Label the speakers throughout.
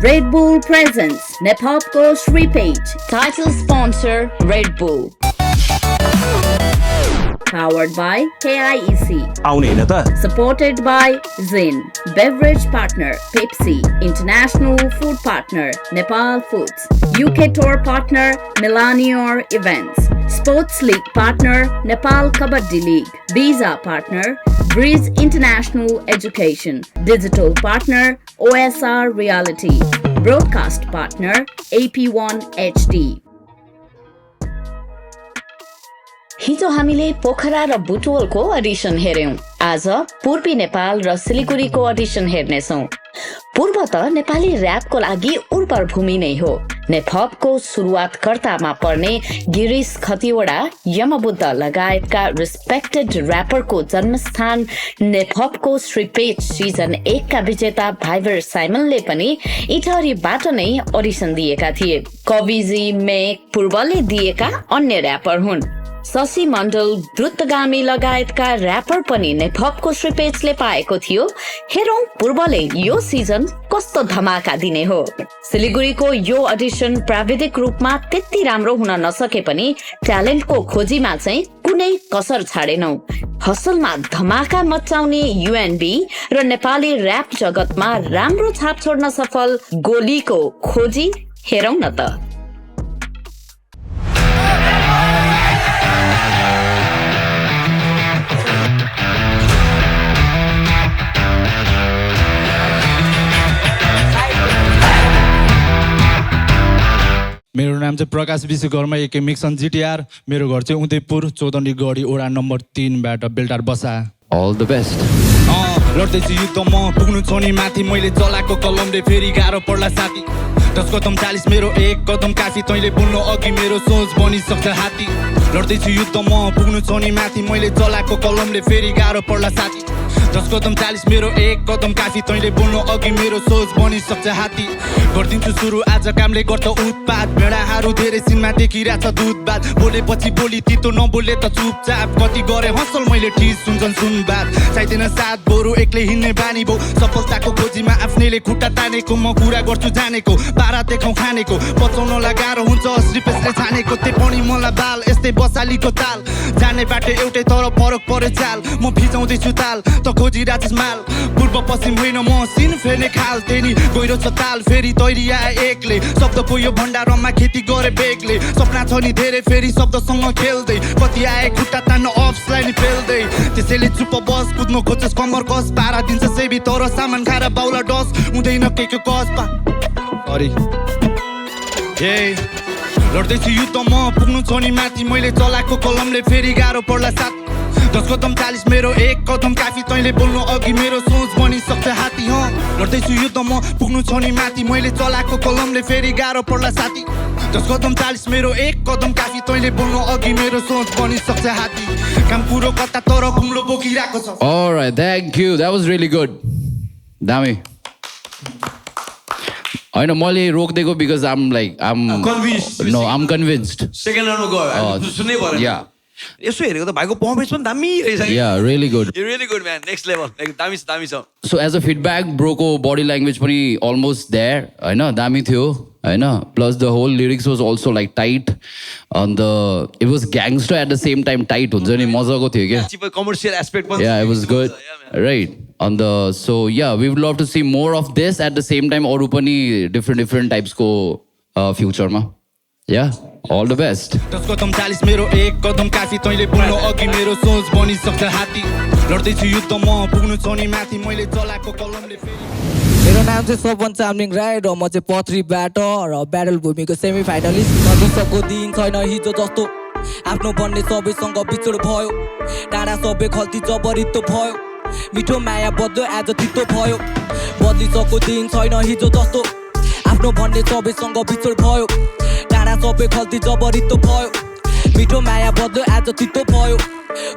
Speaker 1: Red Bull presents Nepopco's Repeat.
Speaker 2: Title sponsor Red Bull.
Speaker 1: Powered by KIEC.
Speaker 3: आउने हैन त
Speaker 1: Supported by Zin. Beverage partner Pepsi. International food partner Nepal Foods. UK tour partner Milanior Events. Sports League partner Nepal Kabaddi League. Visa partner Breeze International Education. Digital partner OSR Reality. Broadcast partner AP1 HD.
Speaker 2: हिजो हामीले पोखरा र बुटवलको audition हेर्यौं। आज पूर्वी नेपाल र सिलिगुडीको audition हेर्नेछौं। पूर्व त नेपाली र्यापको लागि उर्वर भूमि नै हो। नेपपको सुरुवातकर्तामा पर्ने गिरीश खतिवडा, यमबुद्ध लगायतका रिस्पेक्टेड र्यापरको जन्मस्थान नेपपको श्रीपेट सिजन 1 का विजेता भाइबर साइमनले पनि इटहरीबाट नै अडिसन दिएका थिए। कविजी मेक पूर्वले दिएका अन्य र्यापर हुन्। शशि मण्डल, द्रुतगामी लगायतका र्यापर पनि नेपपको श्रीपेजले पाएको थियो। हेरौं पूर्वले यो सिजन कस्तो धमाका दिने हो। सिलिगुडीको यो अडिसन प्राविधिक रूपमा त्यति राम्रो हुन नसके पनि ट्यालेन्टको खोजीमा चाहिँ कुनै कसर छाडेनौ। हसलमा धमाका मचाउने युएनबी र नेपाली र्याप जगतमा राम्रो छाप छोड्न सफल गोलीको खोजी हेरौं न त।
Speaker 4: मेरो नाम चाहिँ प्रकाश विश्वकर्मा एके मिक्सन जिटिआर। मेरो घर चाहिँ उदयपुर चौधनी गढी वडा नम्बर 3 बाट बेलटार बसा।
Speaker 5: All the best.
Speaker 4: लड्दैछु युद्धमा पुग्नु छ नि माथि, मैले चलाएको कलमले फेरि गाह्रो पर्ला साथी। 10 कदम 40 मेरो 1 कदम काफी, तैँले बोल्नु अघि मेरो सोच बनिसक्छ हात्ती। लड्दैछु युद्धमा पुग्नु छ नि माथि, मैले चलाएको कलमले फेरि गाह्रो पर्ला साथी। 10 कदम 40 मेरो 1 कदम काफी, तैँले बोल्नु अघि मेरो सोच बनिसक्छ हात्ती। गर्दिन्छु सुरु आज कामले गर्छ उत्पात, भेडाहरू धेरै सिनमा देखिरहेछ दुधबाद। बोलेपछि बोली तितो नबोले त चुपचाप, कति गरे हसल मैले ठिस सुन्छन् सुनबाद। चाहिँदैन साथ बरु एक्लै हिँड्ने बानी भो, सफलताको खोजीमा आफ्नैले खुट्टा तानेको। म कुरा गर्छु जानेको, पारा देखाउँ खानेको, बचाउनलाई गाह्रो हुन्छ श्रीपेशले छानेको। त्यही पनि मलाई बाल यस्तै बसालीको ताल, जाने बाटो एउटै तर फरक परे चाल। म भिजाउँदैछु ताल त खोजिरहेछस् माल, पूर्व पश्चिम होइन म सिन फेर्ने खाल। त्यही नि गहिरो छ ताल फेरि तैरिया एक्लै, शब्दको यो भण्डारमा खेती गरे बेगले। सपना छ नि धेरै फेरि शब्दसँग खेल्दै, कति आए खुट्टा तान्न अफ्सलाई नि फेल्दै। त्यसैले चुप बस कुद्नु खोज्छस् कमर कस, पारा दिन्छ सेबी तर सामान खाएर बाउला डस। हुँदैन केको कस पा सरी हे लड्दैछु युद्धमा पुग्नु छ नि माथि, मैले चलाएको कलमले फेरि गाह्रो पर्ला साथ। 10 कदम 40 मेरो 1 कदम काफी, तैँले बोल्नु अघि मेरो सोच बनिसक्छ हात्ती। लड्दैछु युद्धमा पुग्नु छ नि माथि, मैले चलाएको कलमले फेरि गाह्रो पर्ला साथी। 10 कदम 40 मेरो 1 कदम काफी, तैँले बोल्नु अघि मेरो सोच बनिसक्छ हात्ती। काम कुरो कता तर कुम्लो बोकिरहेको छ।
Speaker 5: All right, thank you. That was really good. Dami. I know मैले रोक्दिएको because I'm
Speaker 3: convinced.
Speaker 5: No, I'm convinced.
Speaker 3: Second राउन्डमा गयो सुन्नै पर्यो।
Speaker 5: Yeah.
Speaker 3: यसो हेरेको त भाइको पर्फर्मेन्स पनि दामी रहेछ।
Speaker 5: Yeah, really good.
Speaker 3: You're really good man. Next level. एकदम दामी छ।
Speaker 5: So as a feedback, bro को body language पनि almost there, हैन दामी थियो, हैन। Plus the whole lyrics was also like tight on the, it was gangster at the same time tight हुन्छ नि, मजाको थियो के।
Speaker 3: चिप कमर्शियल एस्पेक्ट पनि।
Speaker 5: Yeah, it was good. Right. On the, so yeah, we would love to see more of this at the same time अरु पनि different types को future मा। Yeah, all the best.
Speaker 4: 10 कदम 40 मेरो 1 कदम काफी, तैँले बोल्नु अघि मेरो सोच बनिसक्छ हात्ती। लड्दैछु युद्धमा पुग्नु छ नि माथि, मैले चलाएको कलमले फेरि।
Speaker 6: मेरो नाम चाहिँ स्वपन चामलिङ राई र म चाहिँ पथरीबाट र ब्याटल भूमिको सेमी फाइनलिस्ट। नजिकको दिन छैन हिजो जस्तो, आफ्नो भन्ने सबैसँग बिछोड भयो। टाढा सबै खल्ती जबरितो भयो, मिठो माया बद्यो आज तितो भयो। बदलिसको दिन छैन हिजो जस्तो, आफ्नो भन्ने सबैसँग बिछोड भयो। टाढा सबै खल्ती जबरितो भयो, मिठो माया बद्यो आज तितो भयो।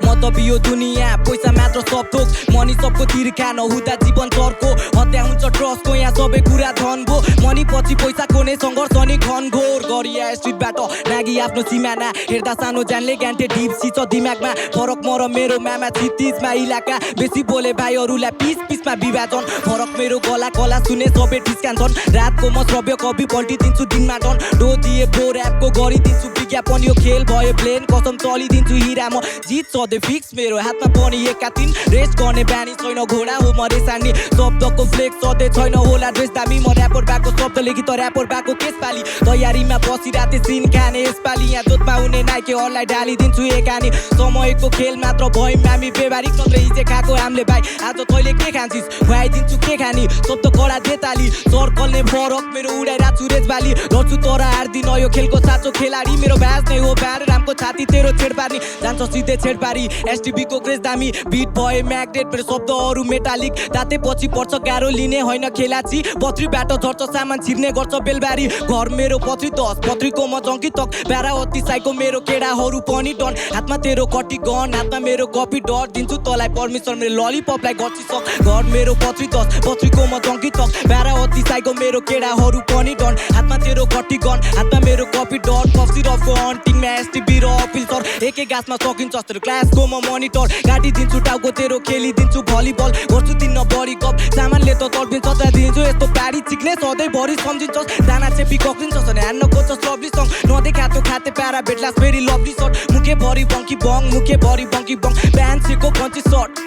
Speaker 6: म त बियो दुनियाँ पैसा मात्र सब थोक मनी सबको तिर्खा नहुँदा जीवन चर्को हत्या हुन्छ ट्रस्टको यहाँ सबै कुरा धन भो मनी पछि पैसाको नै सङ्घर्ष नि घनघोर गरिया स्ट्रिटबाट नागी आफ्नो सिमाना हेर्दा सानो जानले ग्यान्टे ढिप्सी छ दिमागमा फरक म र मेरो मामा छितिजमा इलाका बेसी बोले भाइहरूलाई पिस पिसमा विभाजन फरक मेरो गला कला सुने सबै ठिस्कान्छन् रातको म श्रव्य कवि पल्टिदिन्छु दिनमा डन डो दिए बो ऱ्यापको गरिदिन्छु विज्ञापन यो खेल भयो प्लेन कसम चलिदिन्छु हिरा म जित सधैँ फिक्स मेरो हातमा पनि एकातिन रेस्ट गर्ने बानी छैन घोडा हो म रेसानी शब्दको फ्लेक्स सधैँ छैन होला ड्रेस दामी म ऱ्यापर भएको शब्द लेखी त ऱ्यापर भएको केसपाली तयारीमा बसिराते सिन खाने यसपाली यहाँ जोतमा हुने नाइकेहरूलाई डालिदिन्छु एकानी समयको खेल मात्र भयौँ हामी व्यवहारिक नत्र हिजो खाएको हामीले भाइ आज तैँले के खान्छिस् खुवाइदिन्छु के खानी शब्द कडा देताली सर्कलले फरक मेरो उडाइरहेको छु रेजबाली लड्छु तर हार्दिन यो खेलको साँचो खेलाडी मेरो भ्यास नै हो ब्यार रामको छाती तेरो छेड पार्ने जान्छ सिधै छेड पारी एसटिभीको क्रेज दामी बिट भए म्याग्नेट मेरो शब्दहरू मेटालिक दाते पछि पर्छ गाह्रो लिने होइन खेलाची पत्रीबाट झर्छ सामान छिर्ने गर्छ बेलबारी घर मेरो पत्री 10 पत्रीको म जङ्की तक बारावती साइको मेरो केडाहरू पनि डन हातमा तेरो कटी गन हातमा मेरो कपी डट दिन्छु तँलाई परमिसन मेरो ललिपपलाई गर्छु सक घर मेरो पत्री 10 पत्रीको म जङ्की तक बारावती साइको मेरो केडाहरू पनि डन हातमा तेरो कटी गन हातमा मेरो कपी डट कफी रफको हन्टिङमा एसटिभी र अपिल सर एकै गाछमा सकिन्छ तेरो क्लासको म मोनिटर काटिदिन्छु टाउको तेरो खेलिदिन्छु भलिबल गर्छु दिन बढी गफ सामानले त तड्पिन्छ त दिन्छु यस्तो पारी चिक्ने सधैँ भरि सम्झिन्छस् दाना चेपी कक्रिन्छस् भने हान्न खोज्छस् लभली सङ नदेखा त खाते प्यारा भेट्लास फेरि लभली सर्ट मुखे भरि बङ्की बङ मुखे भरि बङ्की बङ प्यान्टको पञ्ची सर्ट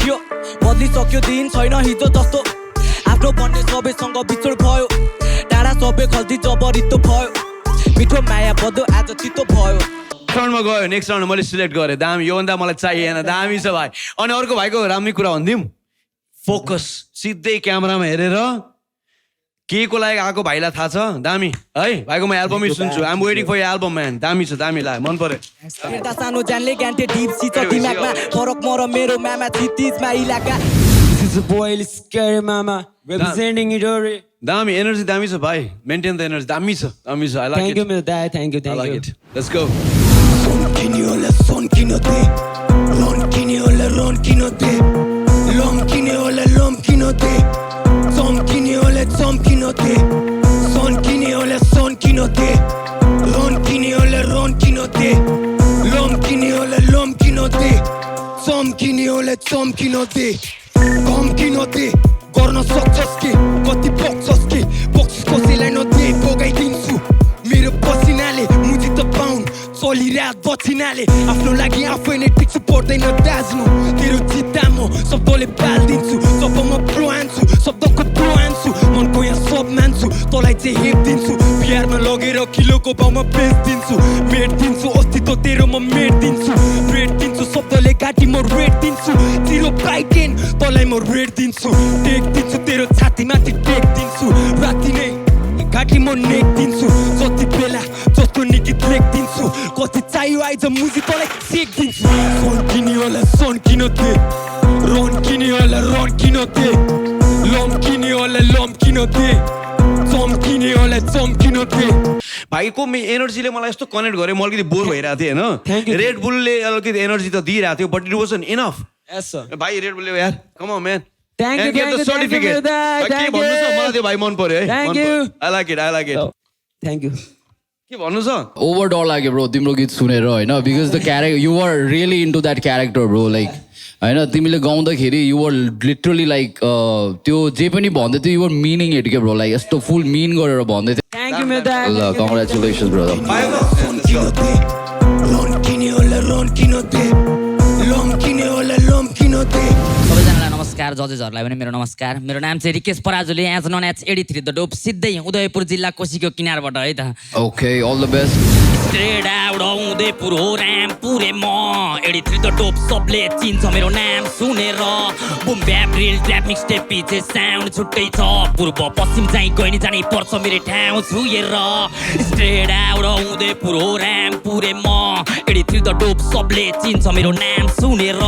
Speaker 6: यो बदलिसक्यो दिन छैन हिजो जस्तो आफ्नो भन्ने सबैसँग बिछोड भयो टाढा सबै खल्ती जबरितो भयो मिठो माया बदो आज चित्तो भयो
Speaker 3: राउन्डमा गयो नेक्स्ट राउन्ड मैले सिलेक्ट गरेँ दामी योभन्दा मलाई चाहिएन दामी छ भाइ अनि अर्को भाइको राम्रै कुरा भनिदिउँ फोकस सिधै क्यामेरामा हेरेर के को लागि आएको भाइलाई थाहा छ दामी है भाइको म एल्बमै सुन्छु आइम वेटिङ फर यो एल्बम म्यान दामी छ दामी लाग्यो मन पर्यो
Speaker 6: हेर्दा सानो जानले ग्यान्टे ढिप्सी छ दिमागमा फरक म र मेरो मामा छितिजमा इलाका
Speaker 7: This is a boy, scary mama, representing Idori.
Speaker 3: दामी एनर्जी दामी छ भाइ मेन्टेन द एनर्जी दामी छ I like
Speaker 7: Thank
Speaker 3: it
Speaker 7: you, my dad. Thank you,
Speaker 3: I
Speaker 7: thank
Speaker 3: like
Speaker 7: you.
Speaker 3: it let's go
Speaker 8: Son kiniola son kinote Lon kiniola ron kinote Lom kiniola lom kinote Som kiniola som kinote Son kiniola son kinote Ron kiniola ron kinote Lom kiniola lom kinote Som kiniola som kinote Kom kinote गर्न सक्छस् के कति बक्छस् के बक्छस् कसैलाई नदे बगाइदिन्छु मेरो पसिनाले मुजी त पाउन चलिरहेको बचिनाले आफ्नो लागि आफै नै टिक्छु पर्दैन दाज्नु तेरो चित्ता म शब्दले पाल्दिन्छु जब म प्रो आन्छु शब्दको प्रो आन्छु मनको यहाँ सब मान्छु तँलाई चाहिँ हेप्दिन्छु बिहारमा लगेर किलोको भाउमा बेच्दिन्छु मेट्दिन्छु अस्तित्व तेरो म मेट्दिन्छु रेट दिन्छु शब्दले काटी म रेट दिन्छु 0/10 तँलाई म रेट दिन्छु टेक दिन्छु तेरो छातीमाथि टेक दिन्छु राति नै घाटी म नेक दिन्छु जति बेला जस्तो निकित लेख दिन्छु कति चाहियो आइज मुजी तँलाई सेक दिन्छु सोन किनियोला सोन किनोते रोन किनियोला रोन किनोते लम किनियोला लम किनोते चम किनियोला चम किनोते
Speaker 3: भाइको एनर्जीले मलाई यस्तो कनेक्ट गर्यो म अलिकति बोर भइरहेको थिएँ
Speaker 7: Thank you.
Speaker 3: होइन रेड बुलले अलिकति एनर्जी त दिइरहेको थियो but it wasn't enough
Speaker 7: Yes, sir.
Speaker 3: भाइ रेड बुलले यार come on man
Speaker 7: Thank you, thank you, thank you, brother.
Speaker 3: के
Speaker 7: Thank
Speaker 3: भन्नु छ
Speaker 7: you.
Speaker 3: मलाई त्यो भाइ मन पर्यो है
Speaker 7: Thank you.
Speaker 3: I like it
Speaker 7: Oh, thank you.
Speaker 3: के भन्नु छ
Speaker 5: ओभर लाग्यो ब्रो तिम्रो गीत सुनेर होइन because the character you are really into that character bro like होइन तिमीले गाउँदाखेरि यु आर लिटरली लाइक त्यो जे पनि भन्दै थियो यु आर मिनिङ इट के ब्रो लाइक यस्तो फुल मिन गरेर भन्दै थियो
Speaker 7: Thank you, my dad.
Speaker 5: ल congratulations bro
Speaker 8: Son kinote Ron kiniola ron kinote Lom kiniola lom kinote
Speaker 9: सबैजनालाई नमस्कार जजेसहरूलाई पनि मेरो नमस्कार मेरो नाम चाहिँ Rikesh Parajuli as none as 83 the dope सिधै उदयपुर जिल्ला कोशीको किनारबाट है त
Speaker 5: okay all the best
Speaker 9: straight out Udayapur हो रामपुरे म 83 द डोप सबले चिन्छ मेरो नाम सुनेर boom bap real trap mix tape पिचे साउन्ड छुट्टै छ पूर्व पश्चिम चाहिँ गइनी जानै पर्छ मेरो ठाउँ छुएर स्ट्रेट आउट उदयपुर हो रामपुरे म 83 द डोप सबले चिन्छ मेरो नाम सुनेर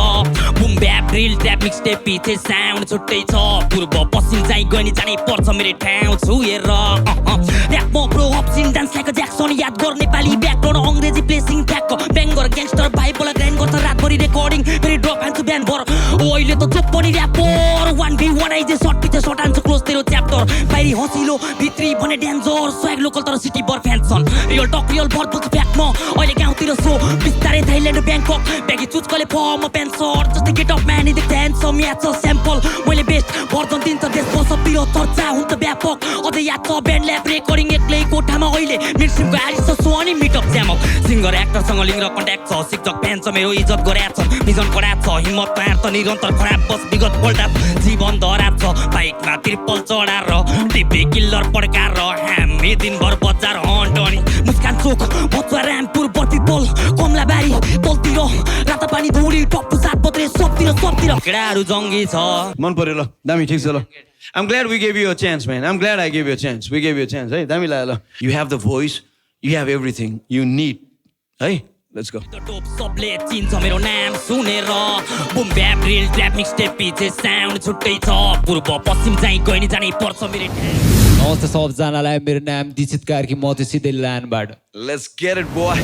Speaker 9: boom bap real trap mix tape पिचे साउन्ड छुट्टै छ पूर्व पश्चिम जाइ गनी जानै पर्छ मेरो ठाउँ छुएर ऱ्याप म प्रो अप्सिन डान्स लाइक ज्याक्सन याद गर नेपाली व्याकरण अङ्ग्रेजी प्लेसिङ ठ्याक्क ब्याङ्गर ग्याङ्स्टर भाइबल ग्राइन्ड गर्छ रातभरि रेकर्डिङ फेरि ड्रप हान्छु बिहान भर अहिले त चुप पनि ऱ्यापर 1v1 आइजे सर्ट पिछे सर्ट हान्छु क्लोज तेरो च्याप्टर बाहिरी हँसिलो भित्री भने डेन्जर स्वाग लोकल तर सिटी बर फ्यान छन् रियल टक रियल भर बुझ्छु फ्याक म अहिले गाउँतिर सो बिस्तारै थाइल्यान्ड ब्याङ्कक ब्यागी चुचकले फर्म प्यान्ट सर्ट जस्तै गेट अप म्यान इदिक ड्यान्स म्याच स्याम्पल मैले बेस्ट भर्जन दिन्छ देशको सबतिर चर्चा हुन्छ व्यापक अझै याद छ ब्यान्ड ल्याब रेकर्डिङ एक्लै कोठामा अहिले मिक्सिङको आरिस सो अनि मिटअप ज्यामक सिङ्गर एक्टरसँग लिङ र कन्ट्याक्ट छ शिक्षक फ्यान छ मेरो इज्जत गरेछ भिजन खराब छ हिम्मत पार त निरन्तर खराब बस विगत पल्टा जीवन धराब छ बाइकमा त्रिपल चढाएर टिपी किल्लर पड्काएर हामी दिनभर बजार हन्ट अनि मुस्कान चोक बच्चा रामपुर बर्पिपल कमलाबारी तलतिर राता पानी धुरी टप्पु सात बत्रे सबतिर केडाहरू जङ्गी छ
Speaker 3: मन पर्यो ल दामी ठिक छ ल I'm glad we gave you a chance, man. I'm glad I gave you a chance. We gave you a chance. Hey, दामी लाग्यो ल. You have the voice. You have everything you need. Hey, let's go.
Speaker 9: टोप सबले चिन्छ मेरो नाम सुनेर boom bap real trap mix tape पिछे साउन्ड छुट्टै छ पूर्व पश्चिम चाहिँ गइनी जानै पर्छ मेरो
Speaker 7: नमस्ते सबजनालाई मेरो नाम दीक्षित कार्की म चाहिँ सिधै ल्यान्डबाट
Speaker 3: Let's get it, boy.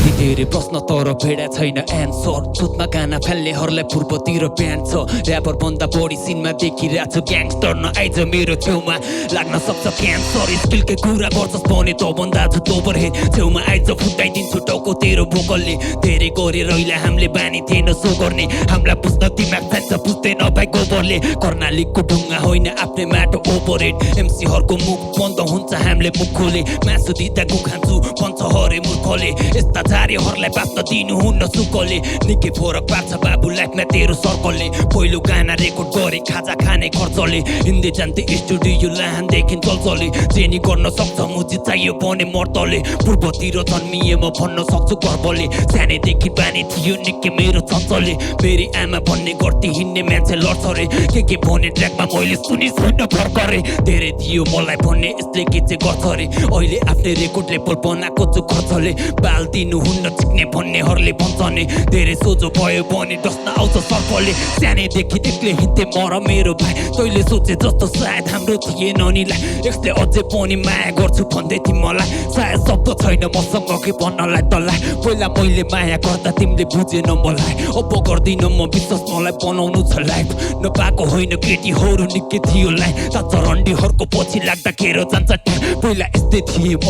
Speaker 7: अति धेरै प्रश्न तर भेडा छैन एन्सर चुतमा गाना फाल्नेहरूलाई पूर्वतिर बिहान छ ऱ्यापर भन्दा बढी सिनमा देखिरहेको छु ग्याङ्स्टर नआइज मेरो छेउमा लाग्न सक्छ क्यान्सर स्किलकै कुरा गर्छस् भने त भन्दा छु तोबर हे छेउमा आइज फुटाइदिन्छु टाउको तेरो भोकलले धेरै गरेर अहिले हामीले बानी थिएन सो गर्ने हामीलाई पुस्न दिमाग चाहिन्छ पुस्दैन भाइ गोबरले कर्णालीको ढुङ्गा होइन आफ्नै माटो ओपरेट एमसीहरूको मुख बन्द हुन्छ हामीले मुख खोले मासु दिँदा गु खान्छु भन्छ हरे मूर्खले यस्ता जारीहरूलाई बाँच्न दिनुहुन्न सुकले निकै फरक पार्छ बाबु लाइफमा तेरो सर्कलले पहिलो गाना रेकर्ड गरे खाजा खाने खर्चले हिँड्दै जान्थे स्टुडियो लाहानदेखि चल्चले जेनी गर्न सक्छ मुजी चाहियो भने मर्तले पूर्वतिर जन्मिए म भन्न सक्छु गर्वले सानैदेखि बानी थियो निकै मेरो चञ्चले मेरी आमा भन्ने गर्थी हिँड्ने मान्छे लड्छ रे के भने ट्र्याकमा मैले सुनि छैन भर्खरै धेरै दियो मलाई भन्ने यसले के चाहिँ गर्छ रे अहिले आफ्नै रेकर्ड लेबल बनाएको छु खर्चले बाल दिनुहुन्न चिक्ने भन्नेहरूले भन्छ नि धेरै सोझो भयो भने डस्न आउँछ सर्पले सानैदेखि एक्लै हिँड्थे म र मेरो भाइ तैँले सोचे जस्तो सायद हाम्रो थिएन निलाई यसले अझै पनि माया गर्छु भन्दै थिए मलाई सायद शब्द छैन मसँग के भन्नलाई तँलाई पहिला मैले माया गर्दा तिमीले बुझेन मलाई अब गर्दिन म विश्वास मलाई बनाउनु छ लाइफ नपाएको होइन केटीहरू निकै थियो लाइफ त रन्डीहरूको पछि लाग्दा केरो जान्छ पहिला यस्तै थिएँ म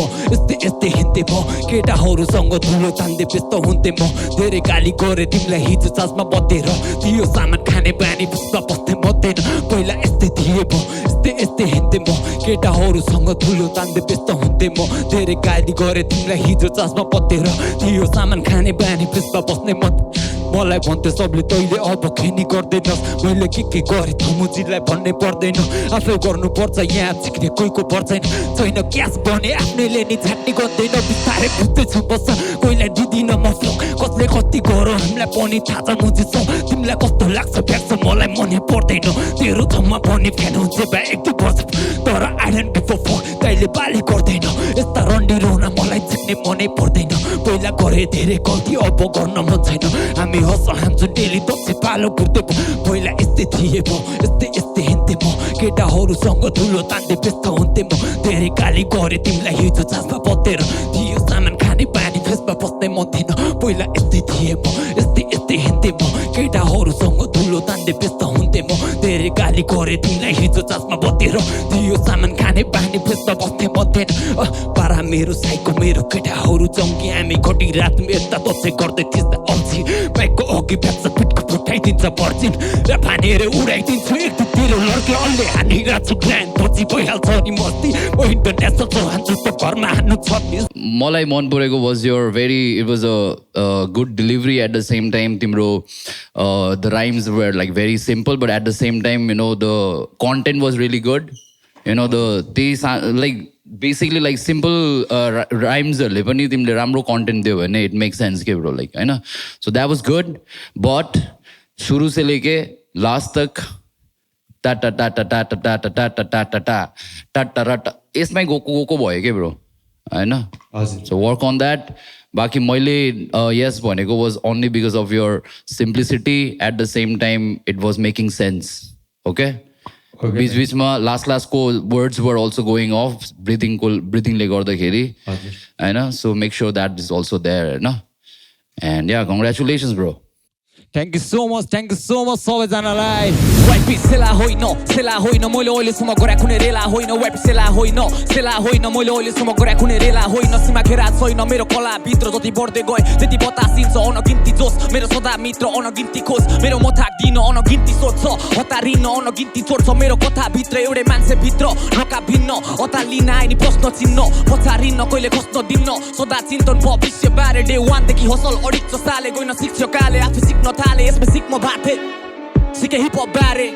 Speaker 7: यस्तै हिँड्थे म केटाहरूसँग धुलो तान्दै व्यस्त हुन्थे म धेरै गाली गरे तिमीलाई हिजो चार्जमा बतेर थियो सामान खाने बानी पुस्ता बस्थे मतेन पहिला यस्तै थिएँ म यस्तै हिँड्थे म केटाहरूसँग धुलो तान्दै व्यस्त हुन्थे म धेरै गाली गरे तिमीलाई हिजो चार्जमा बतेर थियो सामान खाने बानी पुस्ता बस्ने मत मलाई भन्थे सबले तैँले अब खेनी गर्दैनस् मैले के गरेँ थमुजीलाई भन्ने पर्दैन आफै गर्नुपर्छ यहाँ सिक्ने कोहीको पर्दैन छैन क्यास भने आफ्नैले नि छाट्ने गर्दैन बिस्तारै बुझ्दैछु बस्छ कोहीलाई दिँदिन म कसले कति गर हामीलाई पनि थाहा छ मुजी छ तिमीलाई कस्तो लाग्छ फ्याक्छ मलाई मनै पर्दैन तेरो ठाउँमा पनि फ्यान हुन्छ बा एक दुई वर्ष तर आइडेन्टिटी फक तैँले बाली गर्दैन यस्ता रन्डी रोना मलाई जित्ने मनै पर्दैन पहिला गरे धेरै गल्ती अब गर्न मन छैन हामी हँस हान्छु डेली दक्ष पालो कुर्दै पहिला यस्तै थिएँ म यस्तै हिँड्थे म केटाहरूसँग धुलो तान्दै व्यस्त हुन्थे म धेरै गाली गरे तिमीलाई हिजो चासमा बतेर थियो सामान खाने पानी फेसमा बस्नै मन थिएन पहिला यस्तै थिएँ म यस्तै हिँड्थे म केटाहरूसँग धुलो तान्दै व्यस्त हुन्थे म धेरै गाली गरे तिमीलाई हिजो चासमा बतेर थियो सामान खाने पानी फेसमा बस्नै मन थिएन पारा मेरो साइको मेरो केटाहरू जङ्गी हामी घटी रात यता दसैँ गर्दै थिच्दा अल्छी बाइकको अघि फ्याक्छ पिटको फुटाइदिन्छ पर्छिन र फानेर उडाइदिन्छु एक तेरो लड्के अलले हानिरहेको छु ग्रान्ड पछि भइहाल्छ नि मस्ती म इन्टरनेसनल छ हान्छु त घरमा हान्नु छ
Speaker 5: मलाई मन परेको was your very it was a good delivery at the same time तिम्रो the rhymes were like very simple but at the same time you know the content was really good you know the like basically like simple राइम्सहरूले पनि तिमीले राम्रो content दियो भने it make sense के bro like होइन so that was good but सुरु से लेके लास्ट तक टाटा टाटा टाटा टाटा टाटा टाटा टा टाटा टाटा यसमै गएको भयो के ब्रो होइन सो वर्क अन द्याट बाँकी मैले यस भनेको was only because of your simplicity at the same time it was making sense Okay? बीच-बीचमा लास्ट को words were also going off, breathingले गर्दाखेरि हैन. So make sure that is also there, हैन. And yeah, congratulations, bro.
Speaker 7: Thank you so much सबैजनालाई. YP सेला होइन मैले अहिलेसम्म गरे कुनै रेला होइन. वाइपी सेला होइन मैले अहिलेसम्म गरे कुनै रेला होइन. सीमा घेरा छैन मेरो कला भित्र जति बढ्दै गए त्यति बतासिन्छ अनगिन्ती जोस. मेरो सदा मित्र अनगिन्ती खोज. मेरो मथाक दिन अनगिन्ती सोच हतारिन अनगिन्ती छोड्छ. मेरो कथा भित्र एउटै मान्छे भित्र नका भिन्न अतालिन आए नि प्रश्न चिन्ह पछारिन कहिले खस्न दिन्न. सदा चिन्तन भविष्य बारे डे 1 देखि हसल अडिक साले गइन शिक्षकले आफै सिक्न थाले. यसमा सिक्म बाटे सिके हिप हप बारे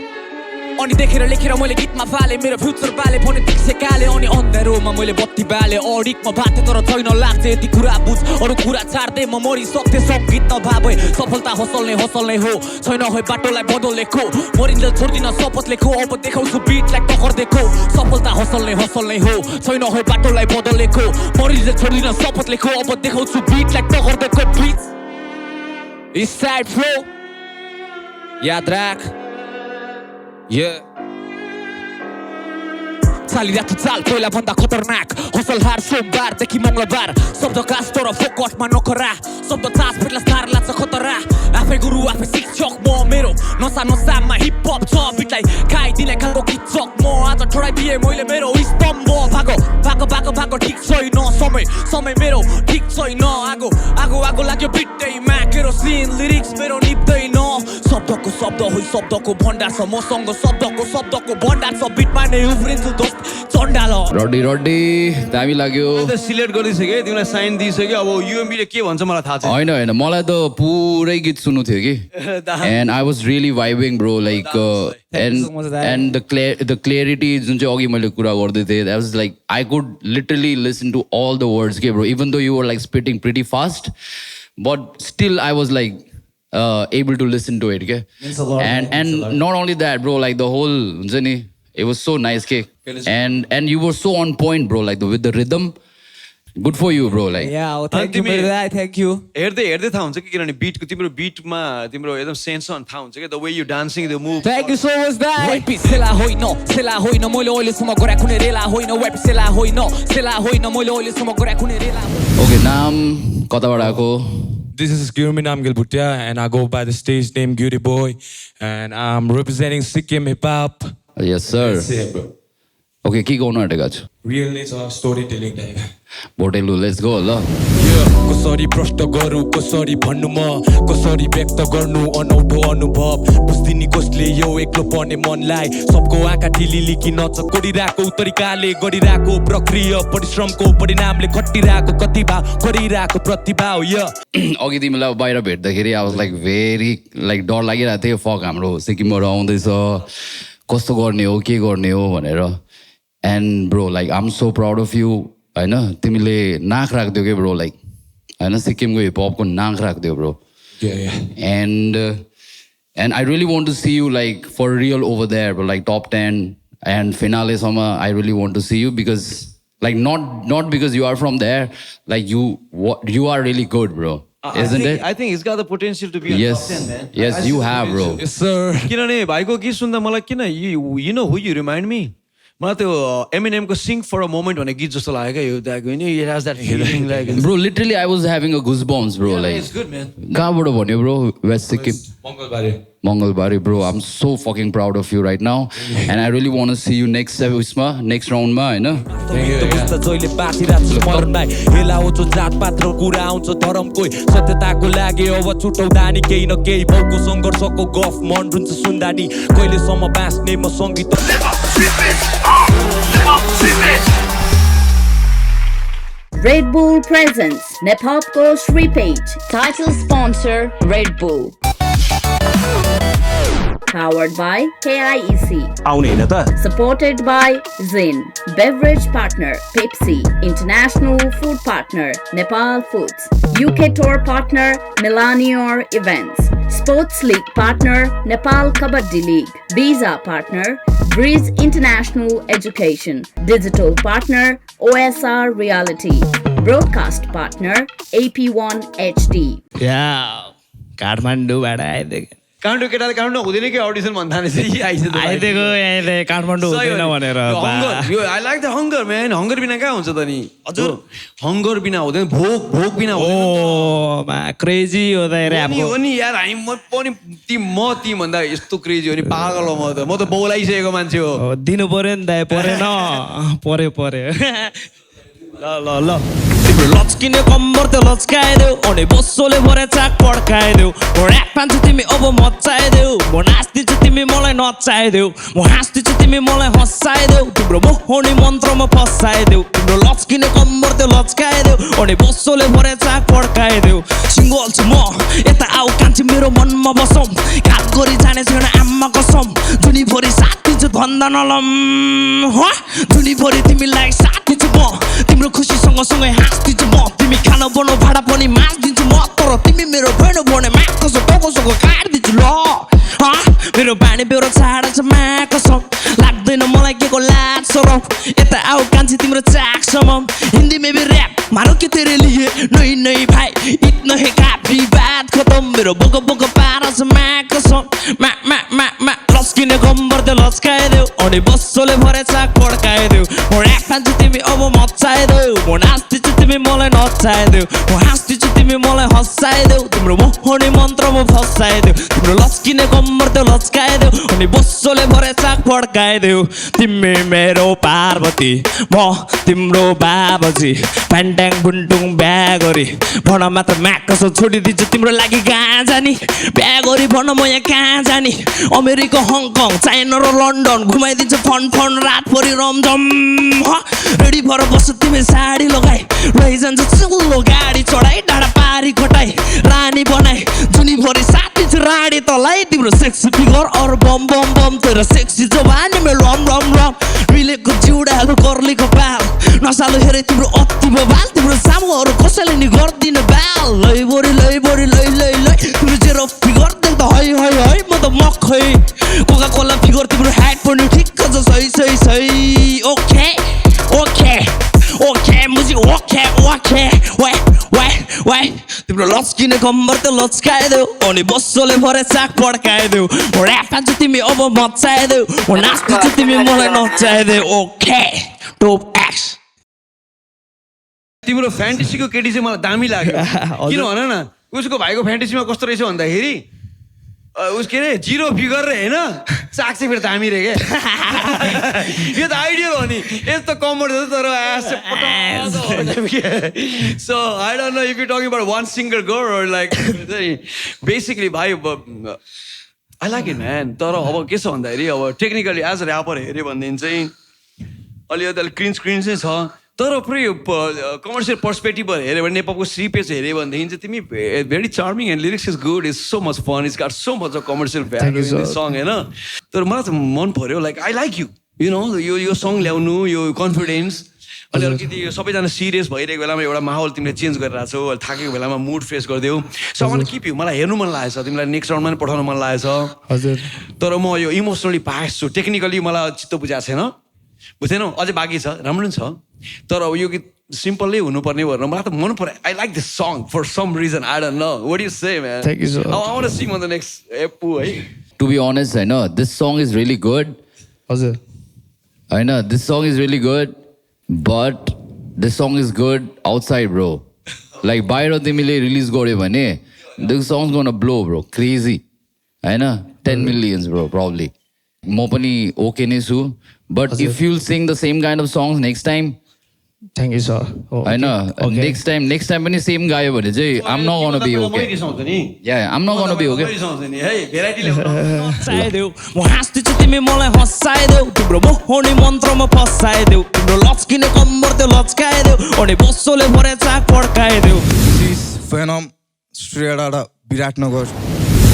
Speaker 7: अनि देखेर लेखेर मैले गीतमा फाले. मेरो फ्युचर बाले भने दिक्सेकाले अनि अन्धारोमा मैले बत्ती बाले. अडिकमा बाटे तर छैन लाग्छ यति कुरा बुझ अरू कुरा छाड्दै म मरिसक्थे. सङ्गीत नभावे सफलता हसल नै हो. छैन है बाटोलाई बदलेको मरिन्जेल छोड्दिन शपथ लेखो. अब देखाउँछु बिटलाई टक्कर देखो. सफलता हसल नै हो. छैन है बाटोलाई बदलेको मरिन्जेल छोड्दिन शपथ लेखो. अब देखाउँछु बिटलाई टक्कर देखो. बिट East Side Flow याद राख चालिरहेको चाल पहिला भन्दा खतरनाक. हसल हार सोमबारदेखि मङ्गलबार शब्द कास्ट तर फोकटमा नखरा. शब्द चास फेर्ला स्टार लाग्छ खतरा. आफै गुरु आफै शिक्षक म मेरो नसामा हिप हप छ. बिटलाई खाइदिने खालको किचक म आज छोडाइदिएँ मैले मेरो स्तम्भ. भागो ठिक छैन समय मेरो ठिक छैन. आगो लाग्यो बिटैमा केरोसिन लिरिक्स मेरो निप्दैन. शब्द हो शब्दको भण्डार छ. मसँग शब्दको भण्डार छ. बिटमा नै उफ्रिन्छु दोस्त चण्डाल.
Speaker 5: रड्डी दामी लाग्यो.
Speaker 3: सिलेक्ट गरिसके तिमीलाई साइन दिइसक्यो. अब युएमबीले के भन्छ मलाई थाहा छैन.
Speaker 5: होइन मलाई त पुरै गीत सुन्नु थियो कि. And I was really vibing, bro. Like and the clarity जुन चाहिँ अघि मैले कुरा गर्दै थिएँ, that was like I could literally listen to all the words, okay, bro. Even though you were like spitting pretty fast, but still I was like able to listen to it, okay. And not only that, bro. Like the whole हुन्छ नि, it was so nice, okay. And you were so on point, bro. Like with the rhythm. Good for you, bro. Like
Speaker 6: yeah, thank you for that. Thank you.
Speaker 3: हेर्दै थाहा हुन्छ कि किनभने बिटको तिम्रो बिटमा तिम्रो एकदम सेन्स अन थाहा हुन्छ कि the way you dancing the move.
Speaker 6: Thank you so much that.
Speaker 7: YP सेला होइन मैले अहिलेसम्म गरे कुनै रेला होइन. वाइपी सेला होइन मैले अहिलेसम्म गरे कुनै रेला.
Speaker 5: okay, नाम कताबाट आएको?
Speaker 10: This is Gurmin Amgil Bhutia and I go by the stage name Gyuri Boy and I'm representing Sikkim Hip Hop.
Speaker 5: Yes, sir.
Speaker 10: Yeah, bro.
Speaker 5: Okay, के गर्नु आँटेको छु?
Speaker 10: Real is a storytelling type.
Speaker 5: भोटेलु, let's go ल.
Speaker 10: कसरी प्रश्न गरौँ कसरी भन्नु म कसरी व्यक्त गर्नु अनौठो अनुभव बुझ्दिनी कसले यो एक्लो पर्ने मनलाई. सबको आँखा ढिलिली कि नच कोरिरहेको तरिकाले गरिरहेको प्रक्रिया परिश्रमको परिणामले खटिरहेको कतिभा गरिरहेको प्रतिभा हो यो.
Speaker 5: अघि तिमीलाई बाहिर भेट्दाखेरि I was like very like डर लागिरहेको थियो. फक हाम्रो सिक्किमबाट आउँदैछ कस्तो गर्ने हो के गर्ने हो भनेर. And bro, like I'm so proud of you. हैन तिमीले नाक राख्दियो के bro, like हैन सिक्किमको हिप हपको नाक राख्दियो bro.
Speaker 10: Yeah.
Speaker 5: And I really want to see you like for real over there, bro, like top 10 and finale sama. I really want to see you because like not because you are from there, like you are really good, bro. Isn't it?
Speaker 3: I think he's got the potential to be a
Speaker 5: Yes,
Speaker 3: top 10, man.
Speaker 5: yes, you have, bro.
Speaker 10: Yes, sir.
Speaker 3: किनभने भाइको गीत सुन्दा मलाई किन you know who you remind me? मलाई त्यो एमिनेमको सिङ for a moment भन्ने गीत जस्तो लाग्यो क्या यो दाइको हैन. It has that feeling like
Speaker 5: Bro, literally I was having a goosebumps, bro. Like
Speaker 3: it's good, man.
Speaker 5: कहाँबाट भन्यो bro? West Sikkim. Mangalbari, bro. I'm so fucking proud of you right now, and I really want to see you next round ma, हैन.
Speaker 10: जहिले बाँचिरहेको छु मरणलाई हेला आउँछ जात पात्र कुरा आउँछ धर्मको सत्यताको लागि अब छुटाउँदा नि केही न केही बहुको सङ्घर्षको गफ मन रुन्छ सुन्दा नि कहिलेसम्म बाँच्ने म सङ्गीत.
Speaker 1: Red Bull presents Nepopko Shri Page.
Speaker 2: Title sponsor Red Bull.
Speaker 1: Powered by KIEC.
Speaker 11: आउने हैन त.
Speaker 1: Supported by Zin. Beverage partner Pepsi. International food partner Nepal Foods. UK tour partner Milanior Events. Sports League partner Nepal Kabaddi League. Visa partner Breeze International Education. Digital partner OSR Reality. Broadcast partner AP1 HD.
Speaker 6: Yeah, काठमाडौँबाट आइदिएको
Speaker 3: काठमाडौँ केटाले काठमाडौँ हुँदैन कि audition भन्न थालेछ
Speaker 10: आइदिएको यहाँले काठमाडौँ हुँदैन भनेर
Speaker 3: I like the hunger man hunger बिना कहाँ हुन्छ त नि हजुर हङ्गर बिना हुँदैन भोक बिना
Speaker 10: ओ क्रेजी हो त
Speaker 3: हो नि यार हामी म पनि तिमीभन्दा यस्तो क्रेजी हो नि पागल हो म त बौलाइसकेको मान्छे हो
Speaker 10: दिनु पर्यो नि दाइ परेन पर्यो ल ल
Speaker 7: तिम्रो लच्किने कम्बर त्यो लच्काइदेऊ अनि बस्सोले भरे चाक पड्काइदेऊ म ऱ्याप पान्छु तिमी अब मचाइदेऊ म नाच्दिन्छु तिमी मलाई नचाइदेऊ म हाँस्दिन्छु तिमी मलाई हँसाइदेऊ तिम्रो मोहनी मन्त्रमा फसाइदेऊ तिम्रो लच्किने कम्बर त्यो लच्काइदेऊ अनि बस्सोले भरे चाक पड्काइदेऊ सिङ्गल छु म यता आऊ कान्छी मेरो मनमा बसौँ घात गरी जाने छैन आमा कसम जुनीभरि साथ दिन्छु भन्दा नलम जुनीभरि तिमीलाई साथ दिन्छु म तिम्रो खुसी सँगसँगै हाँस्दिन्छु म तिमी खाना बनाउ भाडा पनि माझ्दिन्छु म तर तिमी मेरो भएन भने माकसो टोकोसोको काट्दिन्छु ल मेरो बानी बेहोरा छाडा छ माकसम लाग्दैन मलाई के को लाज सरम यता आऊ कान्छी तिम्रो चाकसम हिन्दी में भी रैप मारो के तेरे लिए नहीं नहीं भाई इतना है काफी बात खत्म मेरो बोको बोको पारा छ माकसम मा लस्किने कम्बर त्यो लस्काइदेऊ अनि बस्सोले भरे चाक पड्काइदेऊ म ऱ्याप पान्छु तिमी अब मचाइदेऊ म नाच्दिन्छु तिमी मलाई नचाइदेऊ म हाँस्दिन्छु तिमी मलाई हँसाइदेऊ तिम्रो मोहनी मन्त्रमा फसाइदेऊ तिम्रो लस्किने कम्बर त्यो लच्काइदेऊ अनि बस्सोले भरे चाक पड्काइदेऊ तिमी मेरो पार्वती म तिम्रो बाबजी प्यान्ट्याङ बुन्टुङ बिहा गरी भन मात्र माकसो छोडिदिन्छु तिम्रो लागि कहाँ जाने बिहा गरी भन म यहाँ कहाँ जाने अमेरिका हङकङ चाइना र लन्डन घुमाइदिन्छु फन रातभरि रमझम रेडी भएर बस्छु तिमी साडी लगाई लैजान्छ चुल्लो गाडी चढाई डाँडा पारी खटाई रानी बनाई जुनीभरि साथ दिन्छु राडी तलाई तिम्रो सेक्सी फिगर अरू बम बम बम तेरो सेक्सी जवानी मेरो रम रम रम मिलेको जिउडाको कर्लीको बाल नसालो हेरे तिम्रो अति बबाल तिम्रो सामुहरू कसैले नि गर्दिन बाल लै तिम्रो जेरो फिगर देख्दा है म त मखै कोका कोला फिगर तिम्रो ह्याट पनि ठिक्क छ सही ओके मुजी ओके वाइ तिम्रो लच्किने कम्बर त्यो लच्काइदेऊ अनि बस्सोले भरे चाक पड्काइदेऊ म ऱ्याप पान्छु तिमी अब मचाइदेऊ म नाच्दिन्छु तिमी मलाई नचाइदेऊ ओके टोप एक्स
Speaker 3: तिम्रो फ्यान्टेसीको केटी चाहिँ मलाई दामी लाग्यो किन भन न उसको भाइको फ्यान्टेसीमा कस्तो रहेछ भन्दाखेरि उसके अरे जिरो फिगर रे होइन चाक चाहिँ फेरि दामी रे यो त आइडियल हो नि यस्तो कम्फर्ट छ तर so I don't know if you talking about one single girl और लाइक बेसिकली भाइ आई लाइक इट म्यान तर अब के छ भन्दाखेरि अब टेक्निकली एज अ ऱ्यापर हेऱ्यो भनेदेखि चाहिँ अलिकति क्रिन्ज चाहिँ छ तर पुरै कमर्सियल पर्सपेक्टिभबाट हेऱ्यो भने नेपालको सिपेज हेऱ्यो भनेदेखि चाहिँ तिमी very charming and lyrics is good is so much fun is got so much commercial value in this song होइन तर मलाई त मन पऱ्यो like I like you know यो सङ ल्याउनु यो कन्फिडेन्स अनि अलिकति सबैजना सिरियस भइरहेको बेलामा एउटा माहौल तिमीले चेन्ज गरिरहेको छौ थाकेको बेलामा मुड फ्रेस गरिदेऊ so I want keep you मलाई हेर्नु मन लागेको छ तिमीलाई नेक्स्ट राउन्डमा पनि पठाउनु मन लागेको छ
Speaker 10: हजुर
Speaker 3: तर म यो इमोसनली पास छु टेक्निकली मलाई चित्त बुझाएको छैन बुझेनौ अझै बाँकी छ राम्रो छ तर अब यो गीत सिम्पलै हुनुपर्ने भनेर मलाई त मन पर्यो I like this song for some reason I don't know what you say man
Speaker 10: thank you so
Speaker 3: I want to sing on the next एप्पु है
Speaker 5: टु बी अनेस्ट होइन this song is really good
Speaker 10: हजुर
Speaker 5: होइन this song is really good but this song is good outside bro like बाहिर तिमीले release गर्यो भने this songs gonna blow bro crazy होइन 10 millions ब्रो प्रब्ली म पनि ओके नै छु but if you sing the same kind of songs next time
Speaker 10: thank you sir
Speaker 5: होइन नेक्स्ट टाइम पनि सेम गायो भने चाहिँ I'm not gonna be okay yeah I'm not gonna be okay
Speaker 7: हँसाइदेऊ म हाँस्दिन्छु तिमी मलाई हँसाइदेऊ तिम्रो मोहनी मन्त्रमा फसाइदेऊ तिम्रो लच्किने कम्बर त्यो लच्काइदेऊ अनि बस्सोले भरे चाक पड्काइदेऊ
Speaker 4: फेनम स्ट्रेट आउट विराटनगर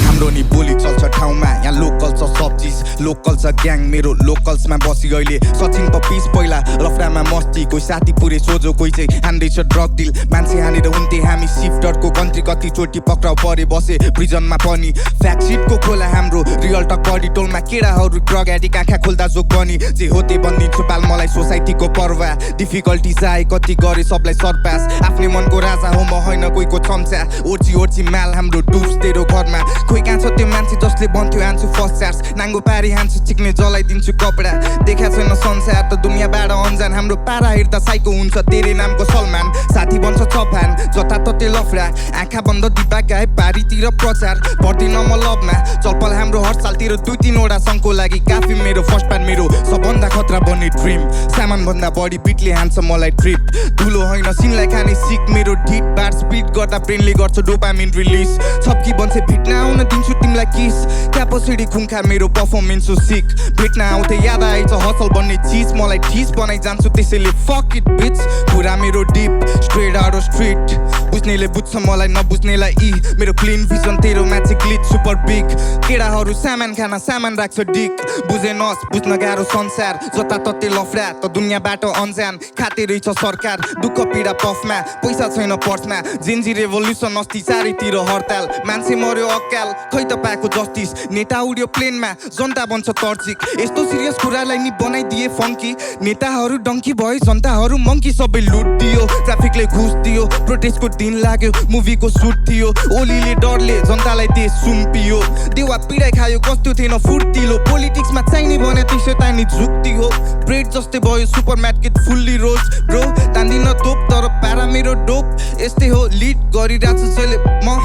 Speaker 4: हाम्रो नि बोली चल्छ ठाउँमा यहाँ लोकल छ सब चिज लोकल छ ग्याङ मेरो लोकल्समा बसी गइले सचिन पपिस पहिला लफडामा मस्ती कोही साथी पुरै सोझो कोही चाहिँ हान्दैछ ड्रग डिल मान्छे हानेर हुन्थे हामी सिफ्टरको कन्ट्री कतिचोटि पक्राउ परे बसे प्रिजनमा पनि फ्याक्सिटको खोला हाम्रो रियल टक बडी टोलमा केटाहरू ड्रग एडिक आँखा खोल्दा जोक बनी जे होते बनिदिन्छु पाल मलाई सोसाइटीको पर्वा डिफिकल्टिज आए कति गरे सबलाई सरपास आफ्नै मनको राजा हो म होइन कोहीको चम्चा ओर्ची माल हाम्रो डुब्स तेरो घरमा खोइ
Speaker 11: कहाँ छ त्यो मान्छे जसले भन्थ्यो हान्छु फर्स्ट चार्ज नाङ्गो पारी हान्छु चिक्ने जलाइदिन्छु कपडा देखा छैन संसार त दुनियाँबाट अन्जान हाम्रो पारा हेर्दा साइको हुन्छ तेरे नामको सलमान साथी बन्छ चफान जताततै लफडा आँखा बन्द दिपा गाए पारीतिर प्रचार पर्दिन म लभमा चलपल हाम्रो हर सालतिर 2-3 सङ्घको लागि काफी मेरो फर्स्ट प्यान मेरो सबभन्दा खतरा बन्ने ड्रिम सामानभन्दा बढी बिटले हान्छ मलाई ट्रिप धुलो होइन सिनलाई खाने सिक मेरो ढिट बार स्पिड गर्दा ब्रेनले गर्छ डोपामिन रिलिज छप्की बन्छ भेट्न आउन दिन्छु तिमीलाई किस क्यापेसिटी खुङ्खा मेरो पर्फर्मेन्स हो सिक भेट्न आउँथे याद आएछ हसल बन्ने चिज मलाई ठिस बनाइ जान्छु त्यसैले फक इट बिच कुरा मेरो deep straight out of street बुझ्नेले बुझ्छ मलाई नबुझ्नेलाई मेरो क्लिन भिजन तेरो म्याच ग्लिच सुपर बिग केडाहरू सामान खाना सामान राख्छ डिक बुझेनस् बुझ्न गाह्रो संसार जताततै लफडा त दुनियाँबाट अन्जान खाते रहेछ सरकार दुःख पीडा पफमा पैसा छैन पर्समा जेन्जी रेभोल्युसन अस्ति चारैतिर हडताल मान्छे मर्यो अक्काल खै त पाएको जस्टिस नेता उड्यो प्लेनमा जनता बन्छ तर्चिक यस्तो सिरियस कुरालाई नि बनाइदिए फङ्की नेताहरू डङ्की भए जनताहरू मङ्की सबै लुट दियो ट्राफिकले घुस दियो प्रोटेस्टको दिन लाग्यो मुभीको सुट थियो ओलीले डरले जनतालाई देश सुम्पियो देवा पीडाइ खायो कस्तो थिएन फुर्तिलो पोलिटिक्समा चाहिने भने त्यसो तानी झुक्ती हो ब्रेड जस्तै भयो सुपर मार्केट फुल्ली रोज ब्रो तान्दिन तोप तर पारा मेरो डोप यस्तै हो लिड गरिरहेको छु जहिले म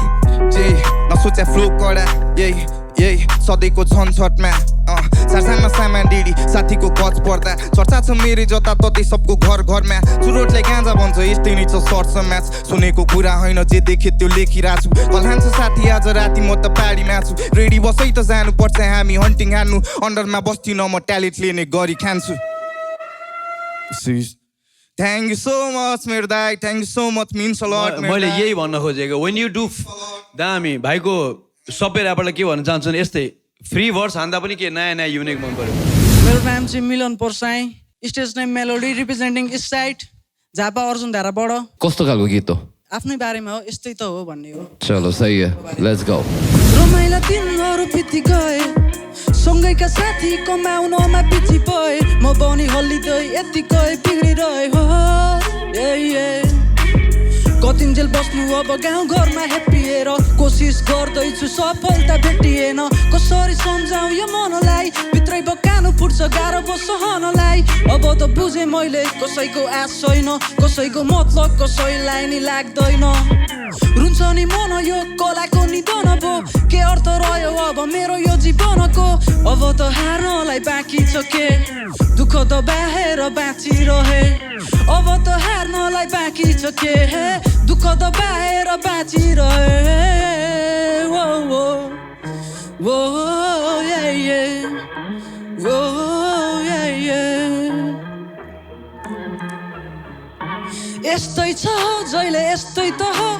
Speaker 11: नसोच्या फ्लो कडा यही सधैँको झन्झटमा सारसानमा सामान डिडी साथीको कच पर्दा चर्चा छ मेरो जताततै सबको घरमा चुरोटलाई गाँजा भन्छ यस्तै नै छ सर्छ म्याच सुनेको कुरा होइन जे देखे त्यो लेखिरहेको छु कल हान्छ साथी आज राति म त पाडीमा छु रेडी बसै त जानुपर्छ हामी हन्टिङ हान्नु अन्डरमा बस्दिन म ट्यालेन्ट लिने गरी खान्छु थ्याङ्क यू सो मच मेरो दाइ thank you so much means a lot
Speaker 3: मैले यही भन्न खोजेको वेन यु डु दामी भाइको सबै ऱ्यापरलाई के भन्न चाहन्छु यस्तै फ्री भर्स हान्दा पनि के नयाँ नयाँ युनिक मन पर्यो
Speaker 12: मेरो नाम चाहिँ Milan Parsai stage name melody representing east side Jhapa Arjun धाराबाट
Speaker 5: कस्तो खालको गीत हो
Speaker 12: आफ्नै बारेमा हो यस्तै त हो भन्ने हो
Speaker 5: चलो सही है लेट्स गो
Speaker 12: रमाइला दिनहरू बिति गए सँगैका साथी कमाउनमा पछि पए म पनि हल्लिँदै यतिकै बिग्रिरहे हो कतिन्जेल बस्नु अब गाउँ घरमा हेपिएर कोसिस गर्दैछु सफलता भेटिएन कसरी सम्झाउ यो मनलाई भित्रै बकानु फुट्छ गाह्रो बस सहनलाई अब त बुझेँ मैले कसैको आश छैन कसैको मतलब कसैलाई नि लाग्दैन रुन्छ नि मन यो कलाको निधन भो के अर्थ रह्यो अब मेरो यो जीवनको अब त हार्नलाई बाँकी छ के दुःख दबाएर बाँचिरहे अब त हार्नलाई बाँकी छ के दुःख दबाएर बाँचिरहे वो यस्तै छ जहिले यस्तै त हो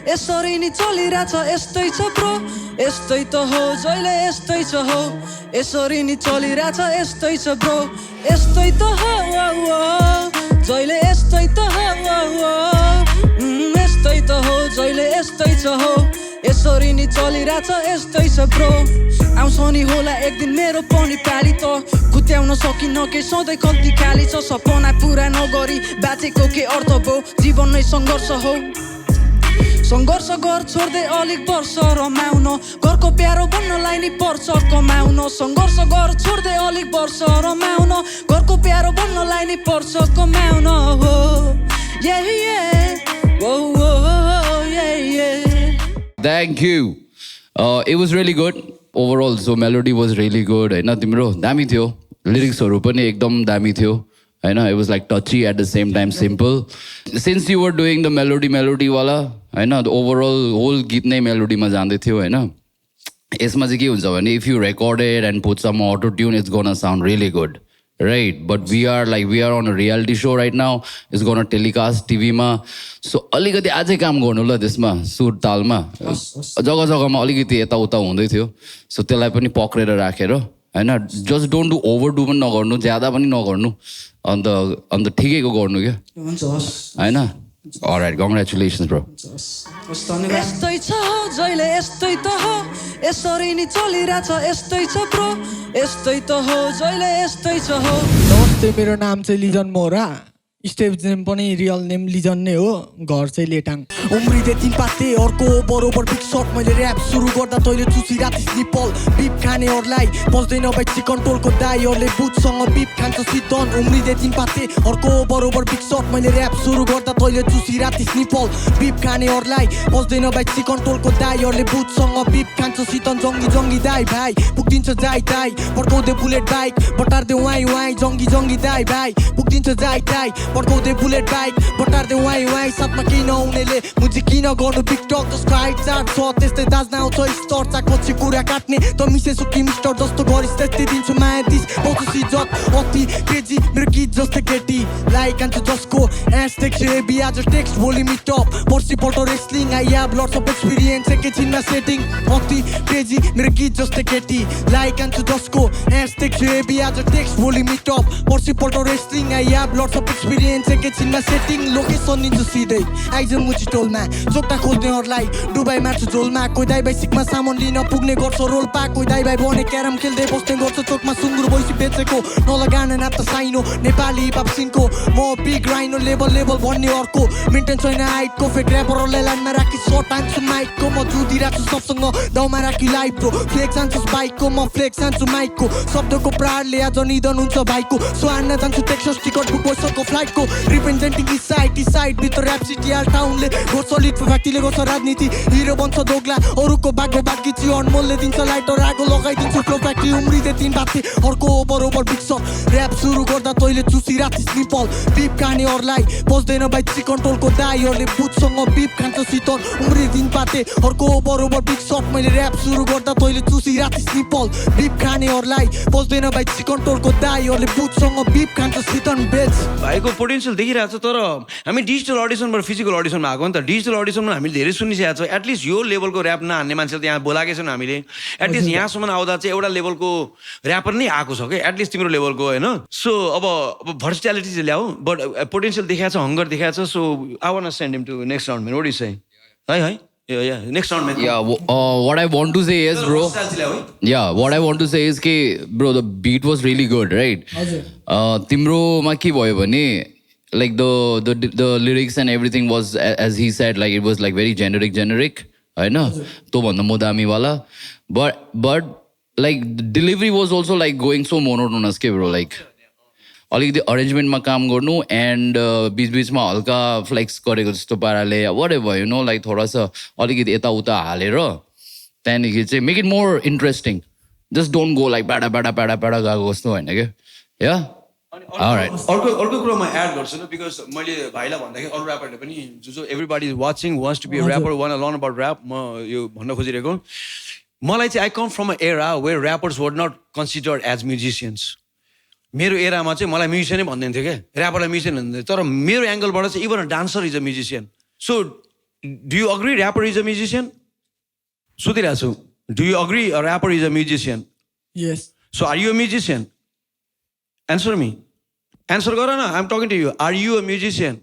Speaker 12: यसरी नि चलिरहेछ यस्तै छ ब्रो यस्तै त हो जहिले यस्तै छ हो यसरी नि चलिरहेछ यस्तै छ ब्रो यस्तै त हो जहिले यस्तै त हो यस्तै त हो जहिले यस्तै छ हो यसरी नि चलिरहेछ यस्तै छ ब्रो आउँछ नि होला एक दिन मेरो पनि पाली त खुत्याउन सकिन्न के सधैँ कल्ती खाली छ सपना पुरा नगरी बाँचेको के अर्थ भो जीवन नै सङ्घर्ष हो सङ्घर्ष गर छोड्दै अलिक वर्ष रमाउन घरको प्यारो बन्नलाई नि पर्छ कमाउन सङ्घर्ष गर छोड्दै अलिक वर्ष रमाउन घरको प्यारो बन्नलाई नि पर्छ कमाउन हो
Speaker 5: Thank you. It was really good overall. So melody was really good. होइन तिम्रो दामी थियो लिरिक्सहरू पनि एकदम दामी थियो होइन it was like touchy at the same time simple. Since you were doing the melody वाला होइन overall whole गीत नै मेलोडीमा जाँदै थियो होइन यसमा चाहिँ के हुन्छ भने if you record it and put some auto tune it's gonna sound really good. Right, but we are on a reality show right now. It's gonna telecast TV मा. So अलिकति अझै काम गर्नु ल त्यसमा सुर तालमा जग्गा जग्गामा अलिकति यताउता हुँदै थियो सो त्यसलाई पनि पक्रेर राखेर होइन जस्ट डोन्ट डु ओभरडु पनि नगर्नु ज्यादा पनि नगर्नु अन्त ठिकैको गर्नु क्या होइन अलराइट कङ्ग्रेचुलेसन्स ब्रो
Speaker 12: यस्तै छ जहिले यस्तै त हो यसरी नि चलिरहेछ यस्तै छ ब्रो यस्तै त हो जहिले यस्तै छ हो
Speaker 6: नमस्ते मेरो नाम चाहिँ लिजन मोरा स्टेप नेम पनि रियल नेम लिजन नै हो घर चाहिँ लेटाङ उम्रिँदै तिन पाते अर्को बरोबर बिग सर्ट मैले ऱ्याप सुरु गर्दा तैँले चुसिराथिस निपल बिप खानेहरूलाई बस्दैन भाइ चिकन टोलको दाईहरूले बुटसँग बिप खान्छ सिद्धन उम्रिँदै तिन पाते अर्को बरोबर बिग सर्ट मैले ऱ्याप सुरु गर्दा तैँले चुसिराथिस निपल बिप खानेहरूलाई बस्दैन भाइ चिकन टोलको दाईहरूले बुटसँग बिप खान्छ सिद्धन जङ्गी जङ्गी दाई भाइ पुग्दिन्छ जाई दाई पड्काउँदै बुलेट बाइक बटार्दै वाइ वाइ जङ्गी जङ्गी दाई भाइ पुग्दिन्छ जाई दाई पड्काउँदै बुलेट बाइक बटार्दै वाइ वाइ साथमा केही नहुनेले मुझे किन गर्नु टिकटक जसको हाइट चार्ट छ त्यस्तै दाज्न आउँछ स्टर चाकपछि कुरा काट्ने त मिसेछु कि मिस्टर जस्तो गरिस् त्यस्तै दिन्छु माया दिस पाउँछु इज्जत अति क्रेजी मेरो गीत जस्तै केटी लाइक आन्छु जसको एस टेक्स्ट हेभी आज टेक्स्ट भोलि मिटअप पर्सिपल्ट wrestling I have lots of experience एकैछिनमा सेटिङ अति क्रेजी मेरो गीत जस्तै केटी लाइक आन्छु जसको एस टेक्स्ट हेभी आज टेक्स्ट भोलि मिटअप पर्सिपल्ट wrestling I have lots of experience एकैछिनमा सेटिङ लोकेसन दिन्छु सिधै आइज मुची टोलमा चोक्टा खोज्नेहरूलाई डुबाई मार्छु झोलमा कोही दाइ भाइ सिकमा सामान लिन पुग्ने गर्छ रोल्पा कोही दाइ भाइ बने क्यारम खेल्दै बस्ने गर्छ चोकमा सुँगुर भैँसी बेचेको नलगान नाप्दा साइनो नेपाली हिपहप सिनको म बिग राइनो लेभल लेभल भन्ने अर्को मेन्टेन छैन हाइटको फेक ऱ्यापरहरूलाई लाइनमा राखी सर्ट हान्छु माइकको म जुदी राख्छु सबसँग दाउमा राखी लाइभ ब्रो फ्लेक्स हान्छु बाइकको म फ्लेक्स हान्छु माइकको शब्दको प्रहारले आज निधन हुन्छ भाइको सो हान्न जान्छु टेक्सस टिकट बुक पैसाको फ्लाइटको रिप्रेजेन्टिङ इस्ट साइड भित्र ऱ्याप सिटी आल टाउनले गर्छ लिड फ्याक्ट्रीले गर्छ राजनीति हिरो बन्छ दोग्ला अरूको बागो बागीची अनमोलले दिन्छ लाइटर आगो लगाइदिन्छु फ्लो फ्याक्ट्री उम्रिँदै तिन बाती अर्को बरोबर बिग्छ ऱ्याप सुरु गर्दा तैँले चुसिराथिस निपल बिप खानेहरूलाई बस्दैन भाइ चिकन टोलको दाईहरूले बुटसँग बिप खान्छ शीतल उम्रिँदै तिन पाते अर्को बरोबर बिग सर्ट मैले ऱ्याप सुरु गर्दा तैँले चुसिराथिस निपल बिप खानेहरूलाई बस्दैन भाइ चिकन टोलको दाईहरूले बुटसँग बिप खान्छ शीतल बेच
Speaker 3: भाइको पोटेन्सियल देखिरहेको छ तर हामी डिजिटल अडिसनबाट फिजिकल अडिसनमा आएको नि त डिजिटल अडिसनमा हामीले धेरै सुनिसकेको छ एटलिस्ट यो लेभलको ऱ्याप नहान्ने मान्छे त यहाँ बोलाएकै छौँ हामीले एटलिस्ट यहाँसम्म आउँदा चाहिँ एउटा लेभलको ऱ्यापर नै आएको छ कि एटलिस्ट तिम्रो लेभलको होइन सो अब भर्सिट्यालिटी चाहिँ ल्याऊ बट पोटेन्सियल देखाएको छ हङ्गर देखाएको छ so I want send him to next round man what is say है Yeah, next round, man.
Speaker 5: Yeah, what I want to say is, bro. Yeah, what I want to say is, bro, the beat was really good, right? Timro ma ke bhayo bhane, like the lyrics and everything was, as he said, like it was like very generic, right? No, to bhanda modami wala, but like the delivery was also like going so monotonous, bro, like. अलिकति अरेन्जमेन्टमा काम गर्नु and बिचबिचमा हल्का flex गरेको जस्तो पाराले whatever you know like थोडा सा अलिकति यताउता हालेर त्यहाँदेखि चाहिँ make it more interesting just don't go like प्याडा गएको जस्तो होइन क्या या
Speaker 3: अर्को कुरामा एड गर्छु न बिकज मैले भाइलाई भन्दाखेरि अरू ऱ्यापरले पनि जो everybody is watching wants to be a rapper wanna learn about rap म यो भन्न खोजिरहेको मलाई चाहिँ I come from a era where rappers were not considered as musicians मेरो एरामा चाहिँ मलाई म्युजिसियनै भन्दैन्थ्यो क्या ऱ्यापरलाई म्युजिसियन भन्दै तर मेरो एङ्गलबाट चाहिँ even a dancer is a musician so do you agree rapper is a musician सोधिरहेको छु do you agree a rapper is a musician
Speaker 6: yes
Speaker 3: so are you a musician answer me answer गर न I am talking to you are you a musician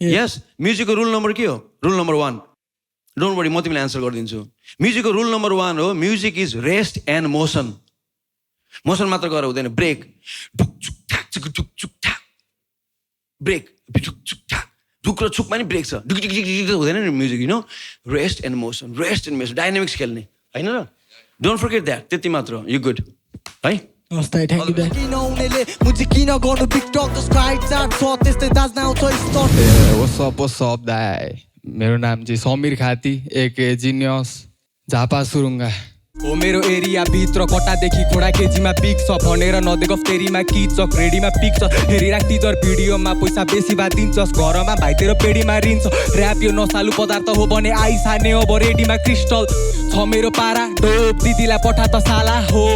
Speaker 3: yes म्युजिकको rule number के हो rule number 1 don't worry म तिमीलाई answer गरिदिन्छु म्युजिकको rule number 1 हो music is rest and motion motion मात्र गरेर हुँदैन ब्रेक ब्रेक ढुक र छुकमा नि ब्रेक छ हुँदैन नि music you know rest and motion dynamics खेल्ने होइन र डोन्ट फर्गेट द्याट त्यति मात्र यु गुड है
Speaker 13: मेरो नाम चाहिँ समीर खाती एके जिनियस झापा सुरुङ्गा हो मेरो एरिया भित्र कट्टादेखि खोडा केजीमा पिक छ भनेर नदेख फेरीमा किचक रेडीमा पिक छ हेरिराख टिजर भिडियोमा पैसा बेसी भए दिन्छस् घरमा भाइ तेरो पेडीमा रिन्छ ऱ्याप यो नसालु पदार्थ हो भने आइसाने अब रेडीमा क्रिस्टल छ मेरो पारा डोप दिदीलाई पठा त साला हो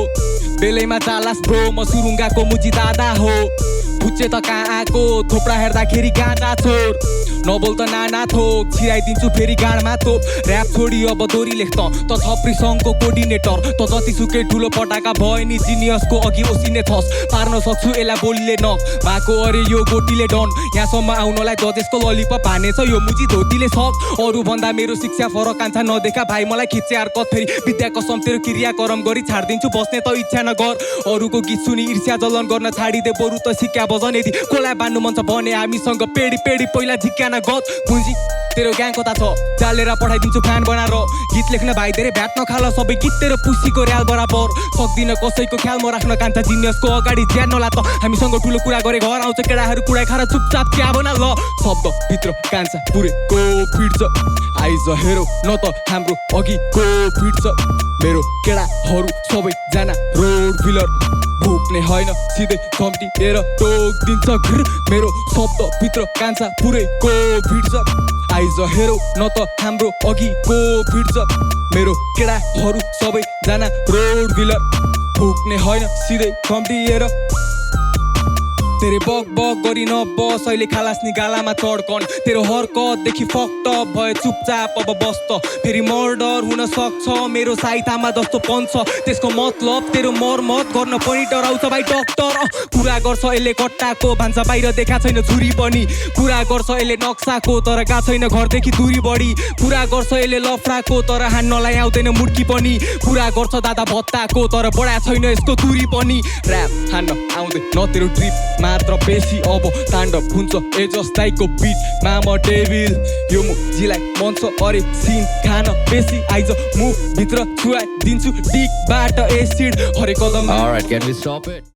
Speaker 13: बेलैमा चालास ब्रो म सुरुङ्गाको मुची दादा हो पुच्चे त कहाँ आएको थोप्रा हेर्दाखेरि गाँदा छोर
Speaker 6: नबोल त नाना थोक छिराइदिन्छु फेरि गाडमा तोप ऱ्याप छोडी अब दोरी लेख्त त थप्री सङ्घको कोर्डिनेटर त जतिसुकै ठुलो पटाका भए नि जिनियसको अघि ओसिने थस पार्न सक्छु यसलाई बोलीले नक भएको अरे यो गोटीले डन यहाँसम्म आउनलाई जजेसको ललिपप हानेछ यो मुजी धोतीले सक अरूभन्दा मेरो शिक्षा फरक कान्छा नदेखा भाइ मलाई खिच्चे हरकत फेरि विद्या कसम तेरो क्रियाकर्म गरी छाडिदिन्छु बस्ने त इच्छा नगर अरूको गीत सुनि ईर्ष्या जलन गर्न छाडिदे बरु त सिक्का बजन यदि कोलाई बान्नु मन छ भने हामीसँग पेडी पेडी पहिला झिक्क्यान गत गुन्जी तेरो ग्याङ कता छ चालेर पठाइदिन्छु फ्यान बनाएर गीत लेख्न भाइ धेरै भ्याट नखाल सबै गीत तेरो पुसीको र्याल बराबर सक्दिन कसैको ख्याल म राख्न कान्छा जिनियसको अगाडि ज्यान नला त हामीसँग ठुलो कुरा गरे घर आउँछ केटाहरू कुरा खाएर चुपचाप क्या बना ल शब्द भित्र कान्छा पुरेको फिट्छ आइज हेरो न त हाम्रो अघिको फिट्छ मेरो केटाहरू सबैजना रोड फिलर भुक्ने होइन सिधै कम्टिएर टोक दिन्छ घिर मेरो शब्द भित्र कान्छा पुरैको भिड्छ आइज हेरौ न त हाम्रो अघिको भिड्छ मेरो केटाहरू सबैजना रोड फिलर भुक्ने होइन सिधै कम्टिएर तेरे बग बग गरी नबस अहिले खालास्नी गालामा चढकन तेरो हरकतदेखि फक्ट भए चुपचाप अब बस्त फेरि मर्डर हुन सक्छ मेरो साइतामा जस्तो पन्छ त्यसको मतलब तेरो मर्मत गर्न पनि डराउँछ भाइ डक्टर कुरा गर्छ यसले कट्टाको भान्सा बाहिर देखा छैन छुरी पनि कुरा गर्छ यसले नक्साको तर गएको छैन घरदेखि दूरी बढी कुरा गर्छ यसले लफ्राको तर हान्नलाई आउँदैन मुर्की पनि कुरा गर्छ दादा भत्ताको तर बढा छैन यसको दूरी पनि ऱ्याप हान्न आउँदैन तेरो ड्रिप मात्र बेसी अब ताण्डव हुन्छ ए जस्ताइको बिट माम डेभिल यो मुजीलाई मन छ अरे सिन खान बेसी आइज मुख भित्र छुवाइ दिन्छु डिकबाट एसिड हरेक कदम
Speaker 5: Alright, can we stop it?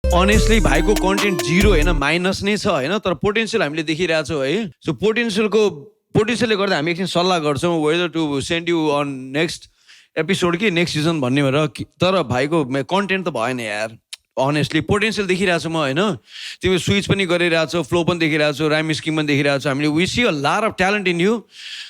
Speaker 3: Honestly भाइको कन्टेन्ट जिरो होइन माइनस नै छ होइन तर पोटेन्सियल हामीले देखिरहेछौँ है सो पोटेन्सियलले गर्दा हामी एकछिन सल्लाह गर्छौँ whether to send you on next episode कि नेक्स्ट सिजन भन्ने भएर तर भाइको कन्टेन्ट त भएन यार अनेस्टली पोटेन्सियल देखिरहेको छु म होइन तिमी स्विच पनि गरिरहेको छौ फ्लो पनि देखिरहेको छौ राइम स्किम पनि देखिरहेको छु हामीले वी सी अ लार of talent in you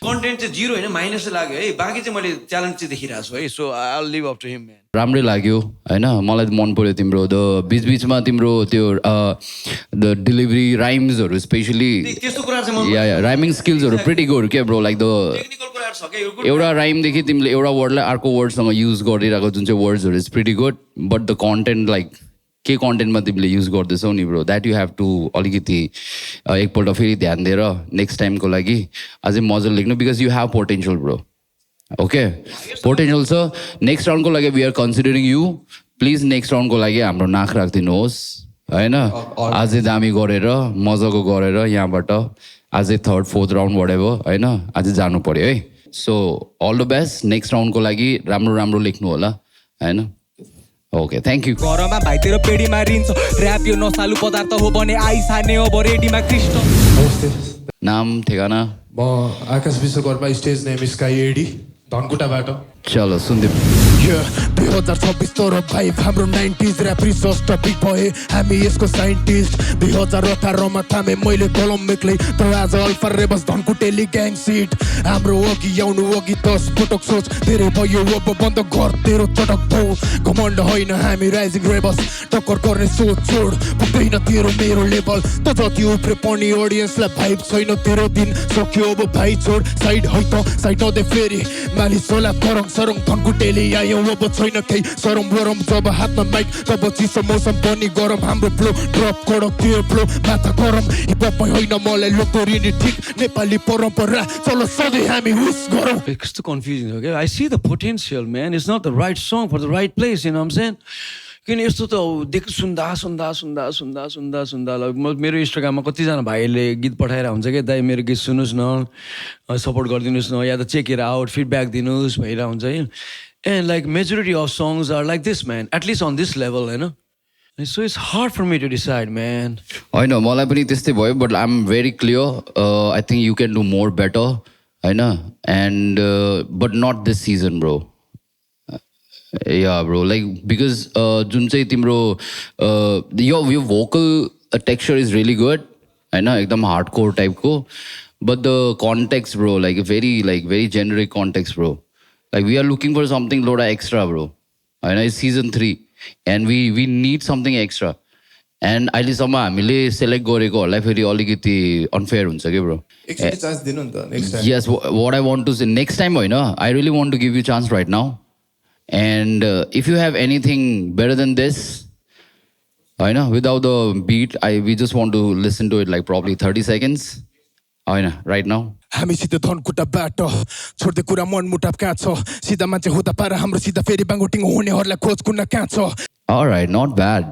Speaker 3: content चाहिँ जिरो होइन माइनस लाग्यो है बाँकी चाहिँ मैले ट्यालेन्ट चाहिँ देखिरहेको छु है so I live up to him man
Speaker 5: राम्रै लाग्यो होइन मलाई मन पर्यो तिम्रो द बिचबिचमा तिम्रो त्यो द डेलिभरी राइम्सहरू स्पेसली
Speaker 3: त्यस्तो कुरा चाहिँ
Speaker 5: या राइमिङ स्किल्सहरू प्रिटी गुड के ब्रो लाइक द
Speaker 3: टेक्निकल कुराहरू छ के
Speaker 5: एउटा राइमदेखि तिमीले एउटा वर्डलाई अर्को वर्डसँग युज गरिरहेको जुन चाहिँ वर्ड्सहरू is pretty good but the content like के कन्टेन्टमा तिमीले युज गर्दैछौ नि bro that you have to अलिकति एकपल्ट फेरि ध्यान दिएर नेक्स्ट टाइमको लागि अझै मजाले लेख्नु because you have potential bro okay potential छ नेक्स्ट राउन्डको लागि we are considering you please next राउन्डको लागि हाम्रो नाक राखिदिनुहोस् होइन अझै दामी गरेर मजाको गरेर यहाँबाट अझै थर्ड फोर्थ राउन्ड बढेको होइन अझै जानु पऱ्यो है so all the best next राउन्डको लागि राम्रो लेख्नु होला होइन ओके थ्याङ्क यू
Speaker 6: घरमा भाइ तेरो पेडीमा रिन्छ ऱ्याप यो नसालु पदार्थ हो भने आइस हाने अब रेडीमा कृष्ण
Speaker 5: नाम ठेगाना
Speaker 14: म Akash Vishwakarma stage name Sky AD धनकुटाबाट
Speaker 5: चलो सुन्दिउँ
Speaker 14: 2026 तर भाइ हाम्रो 90s ऱ्याप रिसर्च टपिक भए हामी यसको साइन्टिस्ट 2018 मा थामे मैले कलम मेक्लै तर आज अल्फा रेबस धनकुटेली ग्याङ सिट हाम्रो अघि आउनु अघि 10 पटक सोच धेरै भयो अब बन्द घर तेरो चटक भौ घमण्ड होइन हामी राइजिङ रेबस टक्कर गर्ने सोच छोड पुग्दैन तेरो मेरो लेभल त जति उफ्रे पर्ने अडियन्सलाई भाइब छैन तेरो दिन सक्यो अब भाइ छोड साइड है त साइड नदे फेरि मालिस होला परङ सरङ धनकुटेली आयो अब छैन केही सरम वरम जब हातमा माइक तब चिसो मौसम पनि गरम हाम्रो फ्लो ड्रप कडक त्यो फ्लो माथा गरम हिपहप होइन मलाई लोकोरिनी ठिक नेपाली परम्परा चलो सधैँ हामी हुस गरौँ
Speaker 3: कस्तो कन्फ्युजन हो क्या I see the potential man it's not the right song for the right place you know what I'm saying किन यस्तो त सुन्दा मेरो इन्स्टाग्राममा कतिजना भाइहरूले गीत पठाएर हुन्छ कि दाइ मेरो गीत सुन्नुहोस् न सपोर्ट गरिदिनुहोस् न या त चेक इट आउट फिडब्याक दिनुहोस् भइरहेको हुन्छ है and like majority of songs are like this man at least on this level होइन so it's hard for me to decide man
Speaker 5: होइन मलाई पनि त्यस्तै भयो but I am very clear I think you can do more better होइन and but not this season bro yeah bro like because जुन चाहिँ तिम्रो यो vocal texture is really good होइन एकदम हार्ड कोर टाइपको but the context bro like very generic context bro like we are looking for something लोडा extra bro होइन it's season 3 and we need something extra and अहिलेसम्म हामीले select गरेकोहरूलाई फेरि अलिकति unfair हुन्छ कि ब्रो
Speaker 14: एकचोटि चान्स दिनु नि त next time
Speaker 5: yes what I want to say next time होइन I really want to give you chance right now and if you have anything better than this होइन without the bit we just want to listen to it like probably 30 seconds होइन right now
Speaker 14: हामीसित धनकुटा बाटो छोड्दै कुरा मनमुटाप कहाँ छ सिधा मान्छे हुँदा पारा हाम्रो सिधा फेरि बाङ्गोटिङ हुनेहरूलाई खोज कुन्न कहाँ छ
Speaker 5: Alright, not bad.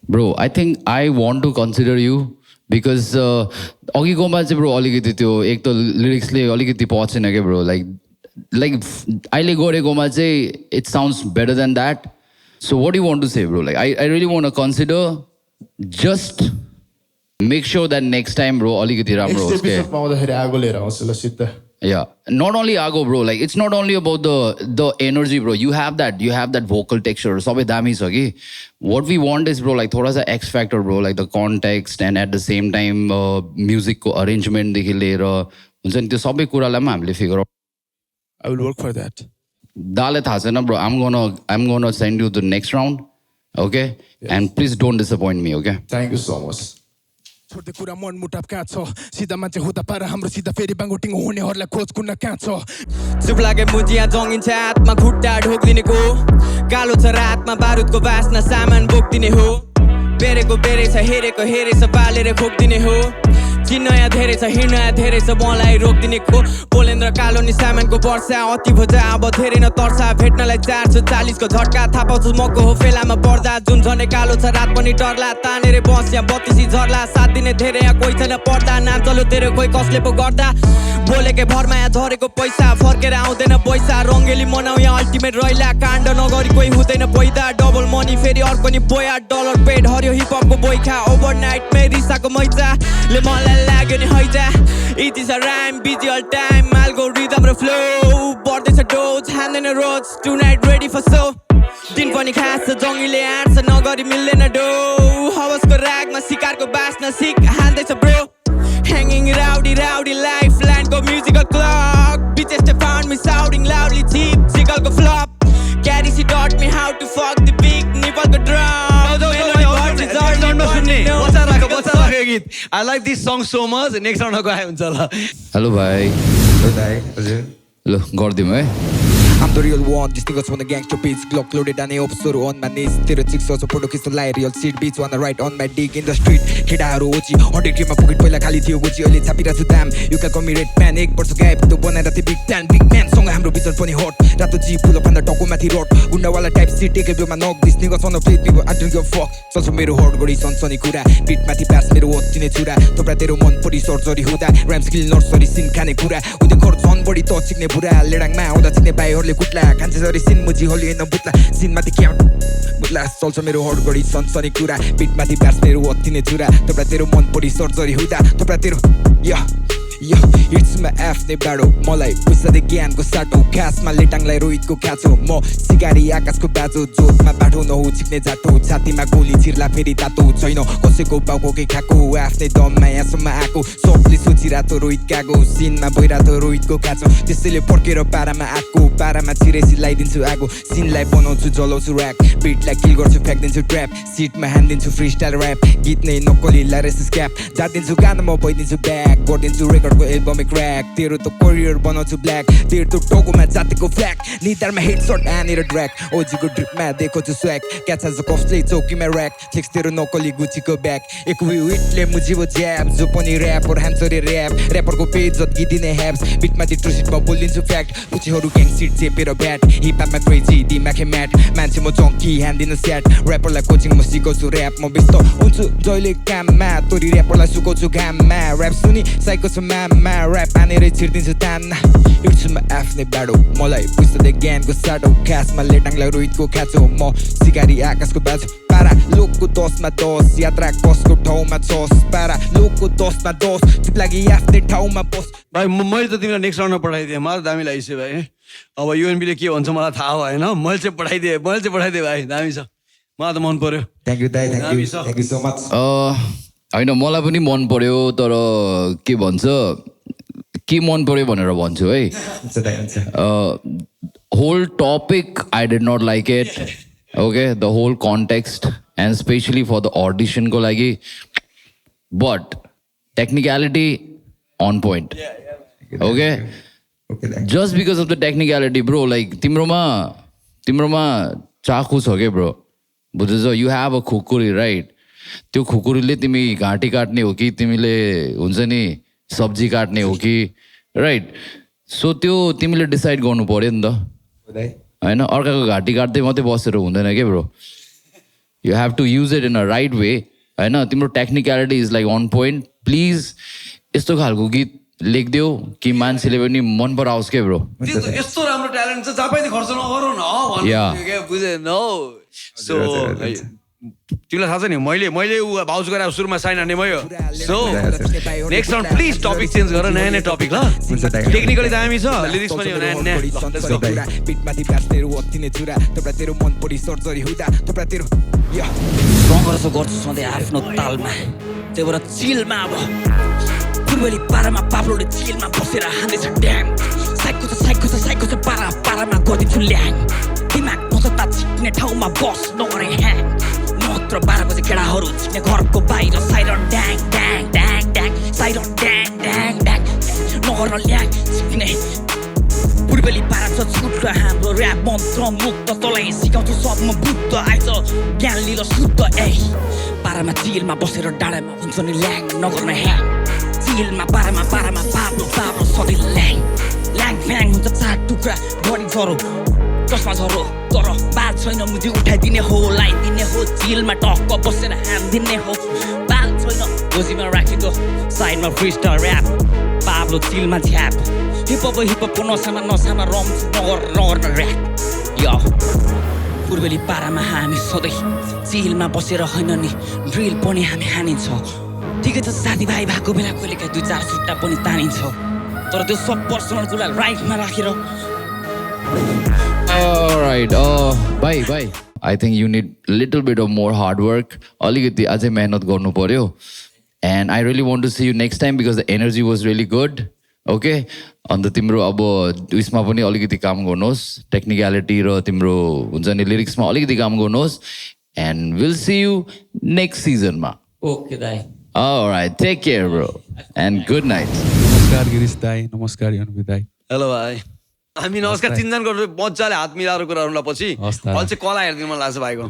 Speaker 5: Bro, I think I want to consider you because अघिकोमा चाहिँ ब्रो अलिकति त्यो एक त लिरिक्सले अलिकति पछेन क्या ब्रो लाइक अहिले गरेकोमा चाहिँ it sounds better than that so what you want to say bro like I really want to consider just make sure that next time bro अलिकति राम्रो होस् के
Speaker 14: आउँदाखेरि आगो लिएर आउँछु ल सिद्ध
Speaker 5: Yeah, not only Ago, bro. Like it's not only about the energy, bro. You have that vocal texture. Sabai dami sa ki. What we want is, bro, like thoda sa X factor, bro. Like the context and at the same time, music ko arrangement dekhi lera. Huncha ni tyo sabai kura lai ma hamile figure out.
Speaker 14: I will work for that.
Speaker 5: Dale tha chaina, bro. I'm gonna send you the next round, okay? Yes. And please don't disappoint me, okay?
Speaker 14: Thank you so much. छोड्दै कुरा मनमुटाप कहाँ छ सिधा मान्छे हुँदा पारा हाम्रो सिधा फेरि बाङ्गोटिङ हुनेहरूलाई खोज कुन्न कहाँ छ
Speaker 6: चुप लागे मुजिया जङ्गिन्छ हातमा खुट्टा ढोकिदिनेको कालो छ रातमा बारुदको बास्ना सामान बोकिदिने हो बेरेको बेरै छ हेरेको हेरे छ पालेर खोकिदिने हो चिन्नया धेरै छ हिँड्नया धेरै छ मलाई रोकिदिनेको पोलेन्द्र कालो नि सामानको वर्षा अति भोजा अब धेरै न तर्सा भेट्नलाई 440 को झट्का थाहा पाउँछु मको हो फेलामा पर्दा जुन झनै कालो छ रात पनि डरला तानेर बस या बत्तीसी झर्ला साथ दिने धेरै या कोही छैन पर्दा नाम चल्यो तेरो कोही कसले पो गर्दा बोलेकै भरमा या झरेको पैसा फर्केर आउँदैन पैसा रङ्गेली मनाउ या अल्टिमेट रहिला काण्ड नगरी कोही हुँदैन पैदा डबल मनी फेरि अर्को नि बोया डलर पेड हरियो हिपहपको बोइखा ओभरनाइट मै रिसाको मैचाले मलाई लाग्यो नि हैजा it is a rhyme busy all time मालको रिदम र फ्लो बढ्दैछ डोज हान्दैन रोज टुनाइट रेडी फर सो दिन पनि खास छ जङ्गीले आँट्छ नगरी मिल्दैन डो हवसको रागमा शिकारको बास्न सिक हान्दैछ bro Hanging rowdy life line go musical clock bitches they found me shouting loudly cheap sickle go flop carry she taught me how to fuck the big nipple go drop
Speaker 3: I like this song so much next round को आए हुन्छ ल
Speaker 5: hello भाइ ल गर्दिम है
Speaker 6: I'm the real one, this niggas on the gangster beats Glock loaded and the officer on my knees Tero chicks also photo kiss the light Real seat beats on the right on my dick in the street Hidaharo ochi, 100 k ma pocket पहिला खाली थियो गोची अहिले छापिरा छु दाम You can call me red man, एक वर्ष गायब त्यो बनाएर थिए big man सँग हाम्रो vision पनि hot रातो जी पुल अप अन्त टको माथि रोड गुन्डावाला टाइप सिट टेके ब्योमा नक This niggas on the plate people I don't give a fuck चल्छ मेरो हट गरी सनसनी कुरा बिट माथि प्यास मेरो ओत्तिने छुरा थोप्रा तेरो मन परी सर्जरी हुँदा र्याम स्किल नर्सरी सिन खाने कुरा उदे खर्च झन बढी त चिक्ने बुरा लेडाङमा आउँदा चिक्ने बाइहरुले कुट्ला खान्छ जरी सिन मुजी होली हैन बुट्ला सिन माथि क्या बुट्ला चल्छ मेरो हट गरी सनसनी कुरा बिट माथि प्यास मेरो ओत्तिने छुरा थोप्रा तेरो मन परी सर्जरी हुँदा थोप्रा तेरो Yo, it's my आफ्नै बाडो मलाई पुस्दै ज्ञानको साटो खासमा लेटाङलाई रोहितको खाँचो म सिकारी आकाशको बाजो जोतमा बाटो नहु छिक्ने जाटो छातीमा गोली छिर्ला फेरि तातो छैन कसैको बाउको के खाको आफ्नै दममा यहाँसम्म आएको सबले सोचिरातो रोहित कागो सिनमा भइरातो रोहितको खाँचो त्यसैले पड्केर पारामा छिरेसी लगाइदिन्छु आगो सिनलाई बनाउँछु जलाउँछु ऱ्याक बिटलाई किल गर्छु फ्याँक्दिन्छु ट्र्याप सिटमा हान्दिन्छु फ्री स्टाइल ऱ्याप गीत नै नक्कली लारेसिस क्याप जादिन्छु गाना म भइदिन्छु ब्याक गरिदिन्छु रेकर्डको एल्बमै क्र्याक तेरो त करियर बनाउँछु ब्ल्याक तेरो त टोकोमा जातिको फ्ल्याग निधारमा हेडसट हानेर ड्र्याक ओजीको ड्रिपमा देखाउँछु स्व्याग क्याच आज कसले चौकीमा ऱ्याक चेक्स तेरो नक्कली गुचीको ब्याग एक विटले मुजिबो ज्याब जो पनि ऱ्यापर हाम्सरे ऱ्याप ऱ्यापरको पेज जत गीदिने ह्याप्स बिटमाथि ट्रुसिटमा बोलिदिन्छु फ्याक्ट पुचीहरू ग्याङ सिट चेपेर ब्याट हिपहपमा क्रेजी दिमाखे म्याट मान्छे म जङ्की हान्दिनु स्याट ऱ्यापरलाई कोचिङ म सिकाउँछु ऱ्याप म व्यस्त हुन्छु जहिले काममा तोरी ऱ्यापरलाई सुकाउँछु घाममा ऱ्याप सुनि साइको छ म्याममा ऱ्याप हानेरै छिर्दिन्छु तानमा इट्स म आफ्नै बाडो मलाई पुस्दै ज्ञानको साडो खासमा लेटाङलाई रोहितको खाँचो म सिकारी आकाशको बाजो पारा लोकको 10 मा 10 यात्रा कसको ठाउँमा छस् पारा लोकको 10 मा 10 चुप लागि आफ्नै ठाउँमा बस
Speaker 3: भाइ मैले त तिमीलाई नेक्स्ट राउन्डमा पठाइदिएँ मलाई दामी लागिसक्यो भाइ अब युएनबीले के भन्छ मलाई थाहा भएन मैले चाहिँ पठाइदिएँ भाइ दामी छ मलाई त मन पर्यो
Speaker 6: थ्याङ्क यू दाइ थ्याङ्क यू सो मच
Speaker 5: होइन मलाई पनि मन पर्यो तर के भन्छ के मन पर्यो भनेर भन्छु है whole topic I did not like it Okay, the whole context and especially for the audition ko lagi. But technicality on point. Okay? Just because of the technicality, bro, like timroma chaku छ के bro. बुझ्छौ, you have a खुकुरी, right? त्यो खुकुरीले तिमी घाँटी काट्ने हो कि तिमीले हुन्छ नि सब्जी काट्ने हो कि, राइट? सो त्यो तिमीले डिसाइड गर्नु पर्यो नि त, होइन? अर्काको घाँटी काट्दै मात्रै बसेर हुँदैन के bro. You have to use it in a right way, होइन? तिम्रो technicality is like on point. Please यस्तो खालको गीत लेखिदेऊ कि मान्छेले पनि मन पराओस् के ब्रो.
Speaker 3: यस्तो राम्रो ट्यालेन्ट छ, जहाँ पनि खर्च नगरौँ न भन्नु के बुझेन हौ. सो तिमीलाई थाहा छ नि, मैले ऊ भाउज गरेर सुरुमा साइन हान्ने भयो. So next round please topic change गर, नयाँ नयाँ टपिक ल. टेक्निकली दामी छ, लिरिक्स पनि
Speaker 9: सङ्घर्ष गर्छु सधैँ आफ्नो तालमा, त्यही भएर चिलमा अब पूर्वेली पारामा पाप्लोले चिलमा बसेर हान्दैछ ड्याङ. साइको छ पारामा गरिदिन्छु ल्याङ. दिमाग नजता छिक्ने ठाउँमा बस नगरे ह्याङ. मात्र 12 बजे केटाहरू छिक्ने घरको बाहिर साइरन ड्याङ ड्याङ ड्याङ ड्याङ, साइरन ड्याङ ड्याङ ड्याङ, नगर ल्याङ छिक्ने. पूर्वेली पारा छ छुट्ट हाम्रो ऱ्याप मन्त्र मुक्त, तँलाई सिकाउँछु सबमा बुद्ध आइज ज्ञान लिएर शुद्ध. ए पारामा चिलमा बसेर डाँडामा हुन्छ नि ल्याङ, नगर्न ह्याङ. चिलमा पारामा पाप्लो सधैँ ल्याङ ल्याङ फ्याङ हुन्छ 4 टुक्रा बढी जरो चस्मा झरो. तर बाल छैन मुजी उठाइदिने हो, लाइदिने हो, चिलमा टक्क बसेर हान्दिने हो. बाल छैन गोजीमा राखिदो, साइडमा फ्रिस्टाइल ऱ्याप, पाब्लो चिलमा झ्याप. हिपहपको नसामा रम्छु नगर्न ऱ्याप. यो पूर्वेली पारामा हामी सधैँ चिलमा बसेर होइन नि ड्रिल पनि हामी हानिन्छ. ठिकै छ साथीभाइ भएको बेला कहिलेकाहीँ 2-4 सुट्टा पनि तानिन्छ, तर त्यो सब पर्सनल कुरा राइटमा राखेर.
Speaker 5: Alright, bye. I think you need little bit of more hard work. अलिकति अझै मेहनत गर्नु पर्यो. And I really want to see you next time because the energy was really good. Okay? अन्त तिम्रो अब उयसमा पनि अलिकति काम गर्नुहोस्, टेक्निकलिटी र तिम्रो हुन्छ नि लिरिक्समा अलिकति काम गर्नुहोस्. And we'll see you next season मा.
Speaker 9: Okay, दाइ.
Speaker 5: Alright, take care bro. And good night.
Speaker 10: नमस्कार गिरीश दाई, नमस्कार यनवी दाई.
Speaker 3: हेलो भाइ. हामी नमस्कार चिन्जान गर्नु मजाले हात मिलाएर कुरा गर्नुलाई पछि अहिले चाहिँ कला हेरिदिनु मन लाग्छ भाइको.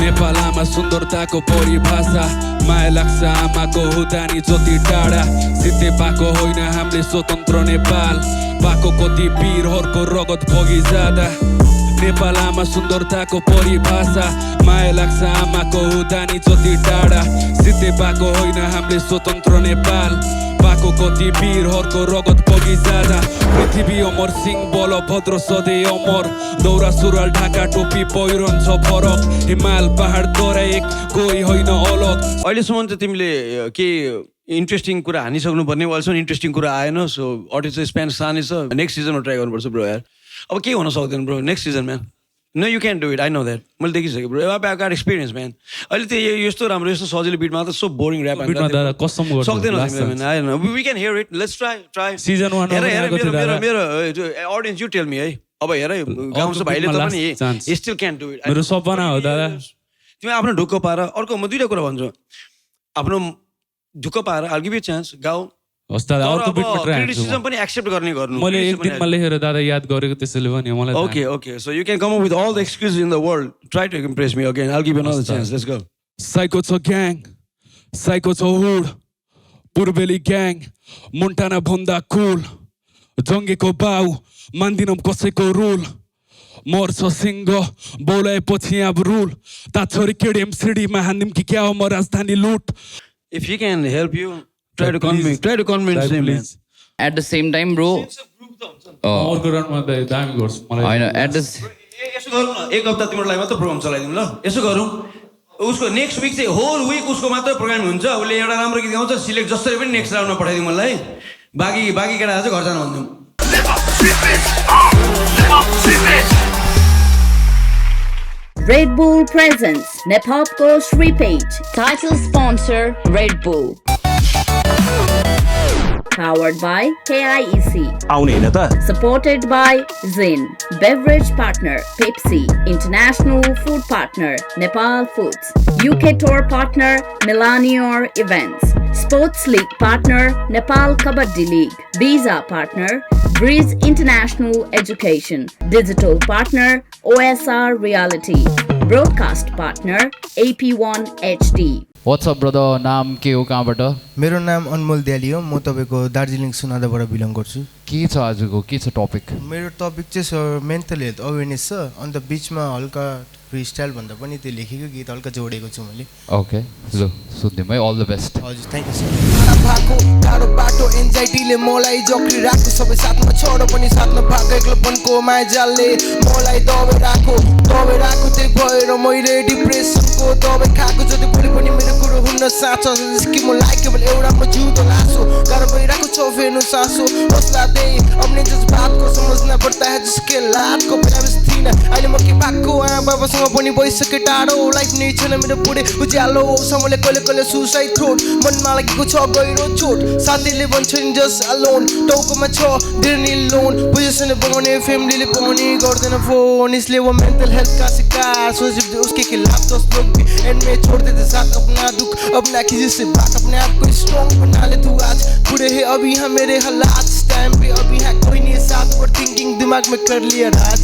Speaker 10: नेपाल आमा सुन्दरताको परिभाषा, माया लाग्छ आमाको हुँदा नि जति टाढा. सिद्धे पाएको होइन हामीले स्वतन्त्र नेपाल, पाएको कति वीरहरूको रगत बगी जाँदा. नेपाल आमा सुन्दरताको परिभाषा, माया लाग्छ आमाको हुँदा नि जति टाढा. सिद्धे पाएको होइन हामीले स्वतन्त्र नेपाल, पाएको कति वीरहरूको रगत बगी जाँदा. पृथ्वी अमर सिंह बलभद्र सधैँ अमर, दौरा सुरुवाल ढाका टोपी पहिरन छ फरक. हिमाल पहाड तरा एक कोही होइन अलग.
Speaker 3: अहिलेसम्म चाहिँ तिमीले के इन्ट्रेस्टिङ कुरा हानिसक्नु पर्ने, अहिलेसम्म इन्ट्रेस्टिङ कुरा आएन. सो अडियन्स स्प्यान सानै छ, नेक्स्ट सिजनमा ट्राई गर्नुपर्छ ब्रो यार. अब के हुन सक्दैन bro next season man. No, you can't do it. I know that. मैले देखिसकेँ bro. I got experience, man. अहिले त्यो यस्तो राम्रो यस्तो सजिलो बिटमा त so boring rap.
Speaker 10: बिटमा त कसम गर्नु
Speaker 3: सक्दैन तिमीले. I don't know. We can hear it. Let's try.
Speaker 10: Season 1
Speaker 3: मेरो audience you tell me है. अब हेर गाउँछ भाइले त पनि he still can't do it.
Speaker 10: मेरो सपना हो दादा.
Speaker 3: तिमी आफ्नो ढुक्क पाएर अर्को म दुईटा कुरा भन्छु. आफ्नो ढुक्क पाएर I'll give you a chance. गाऊ. क्रिटिसिजम पनि एक्सेप्ट गर्नु.
Speaker 10: मैले एक दिनमा लेखेर दादा याद गरेको त्यसैले पनि मलाई.
Speaker 3: Okay. So you can come up with all the excuses in the world. Try to impress me again. I'll give you another chance. Let's go.
Speaker 10: Psycho छ gang, Psycho छ hood, पूर्वेली gang, मोन्टाना भन्दा cool. जङ्गेको बाउ मान्दिनम कसैको rule. मर्छ सिंह बोलाएपछि अब rule. ता छोरी केडिएम सिडीमा हान्दिम कि क्या हो म राजधानी लुट.
Speaker 3: If he can help you, try to convince him.
Speaker 5: At the same time, bro.
Speaker 10: अर्को राउन्डमा त दामी गर्छु मलाई.
Speaker 5: हैन एट द
Speaker 3: यसो गरौँ न, एक हप्ता तिम्रो लागि मात्र प्रोग्राम चलाइदिउँ ल. यसो गरौँ, उसको नेक्स्ट विक चाहिँ होल विक उसको मात्र प्रोग्राम हुन्छ. उसले एउटा राम्रो गीत गाउँछ, सिलेक्ट जसरी पनि नेक्स्ट राउन्डमा पठाइदिउँ मलाई. बाँकी केटाहरू चाहिँ घर जानु भनिदिउँ.
Speaker 1: Red Bull presents Nepopko's Repeat.
Speaker 2: Title sponsor Red Bull.
Speaker 1: Powered by KIEC.
Speaker 15: आउने हैन त
Speaker 1: Supported by Zin. Beverage partner Pepsi. International food partner Nepal Foods. UK tour partner Milanior Events. Sports League partner Nepal Kabaddi League. Visa partner Breeze International Education. Digital partner OSR Reality. Broadcast partner AP1 HD.
Speaker 5: What's up brother? नाम के हो कहाँबाट?
Speaker 16: मेरो नाम अनमोल द्याली हो म तपाईको Darjeeling सुनादाबाट belong गर्छु
Speaker 5: के छ आजको के छ टपिक?
Speaker 16: मेरो टपिक चाहिँ मेन्टल हेल्थ अवेरनेस छ अन्त बीचमा हल्का फ्री स्टाइल भन्दा पनि त्यो लेखेको गीत हल्का जोडेको छु मैले
Speaker 5: ओके ल सुन्दिम है ऑल द बेस्ट
Speaker 16: हजुर थ्यांक यू सर
Speaker 8: भाको टाढो बाटो एन्जाइटीले मलाई जक्री राख्यो सबै साथमा छोडो पनि साथमा भाग एक्लोपनको मायाजालले मलाई दबाई राखो त्यही भएर मैले डिप्रेसनको दबाई खाएको जति भोलि पनि मेरो कुरो हुन साँचो कि म लाइक केवल एउटा म जिउँदो लासो गाह्रो भइरहेको छ फेर्नु सासो हौसला दे अपने जज्बात को समझना पड़ता है जिसके लात को बिना थी न अहिले म के भएको बाबासँग पनि भइसके टाढो लाइफ नै छैन मेरो पुरै उज्यालो समयले कहिले कहिले सुसाइड थ्रोट मनमा लागेको छ गहिरो चोट साथीले भन्छन् जस्ट अलोन टाउकोमा छ डिर्नी लोन पोजिसन बनाउने फ्यामिलीले पनि गर्दैन फोन इसलिए वो मेंटल हेल्थ का शिकार सोच उसके खिलाफ 10 लोग भी एंड में छोड़ देते साथ अपना दुख अपना खिजी से बात अपने आप को स्ट्रॉन्ग बना ले तू आज पूरे है अभी हम मेरे हालात टाइम पे अभी है कोई नहीं साथ और थिंकिंग दिमाग में कर लिया राज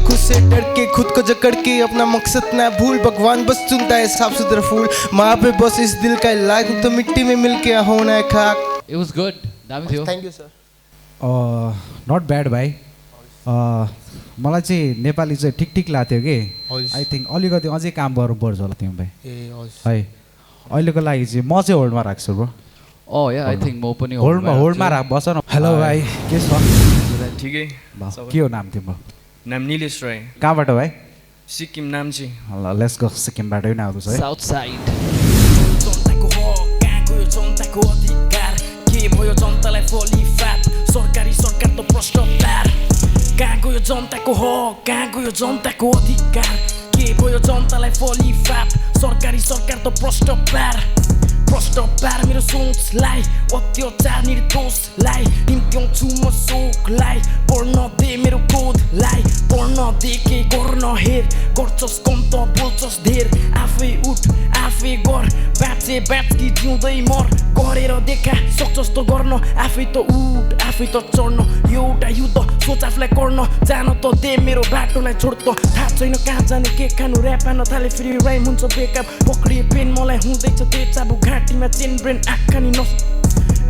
Speaker 8: खुद से डर के खुद को जकड़ के अपना मकसद ना भूल भगवान बस चुनता है साफ सुथरा फूल माँ पे बस इस दिल का इलाज तो मिट्टी में मिल के होना है खाक
Speaker 5: It was good. दामी थियो.
Speaker 16: Thank you sir.
Speaker 17: Not bad भाइ. मलाई चाहिँ नेपाली चाहिँ ठिक लाग्थ्यो कि आई थिङ्क अलिकति अझै काम गर्नुपर्छ होला तिमी भाइ
Speaker 16: ए हजुर
Speaker 17: है अहिलेको लागि चाहिँ म चाहिँ होल्डमा राख्छु ब्रो.
Speaker 5: आई थिङ्क म पनि
Speaker 17: होल्डमा राख बस न. हेलो भाइ के छ?
Speaker 18: ठिकै.
Speaker 17: के हो नाम तिम्रो?
Speaker 18: नाम निलेश राय.
Speaker 17: कहाँबाट भाइ?
Speaker 18: सिक्किम नाम चाहिँ.
Speaker 17: ल लेट्स गो सिक्किमबाटै नै आउँछ है.
Speaker 5: South side.
Speaker 9: जनताको हक कहाँ गयो जनताको अधिकार के भयो जनतालाई फली फ्याट सरकारी सरकार त भ्रष्टाचार कहाँ गयो जनताको हक कहाँ गयो जनताको अधिकार के भयो जनतालाई फली फ्याट सरकारी सरकार त भ्रष्टाचार मेरो सोचलाई अत्याचार निर्दोषलाई निम्त्याउँछु म शोकलाई पढ्न दे मेरो क्रोधलाई पढ्न दे के गर्न हेर गर्छस् कम त बोल्छस् धेर आफै उठ आफै गर बाँची जिउँदै मर गरेर देखा सक्छस् त गर्न आफै त उठ आफै त चढ्न एउटा युद्ध सोच आफूलाई गर्न जान त दे मेरो बाटोलाई छोड त थाहा छैन कहाँ जाने के खानु ऱ्याप हान्न थाले फेरि राइम हुन्छ बेकअप पक्रिए पेन मलाई हुँदैछ त्यो चाबु घाँटीमा चेन ब्रेन आँखा नि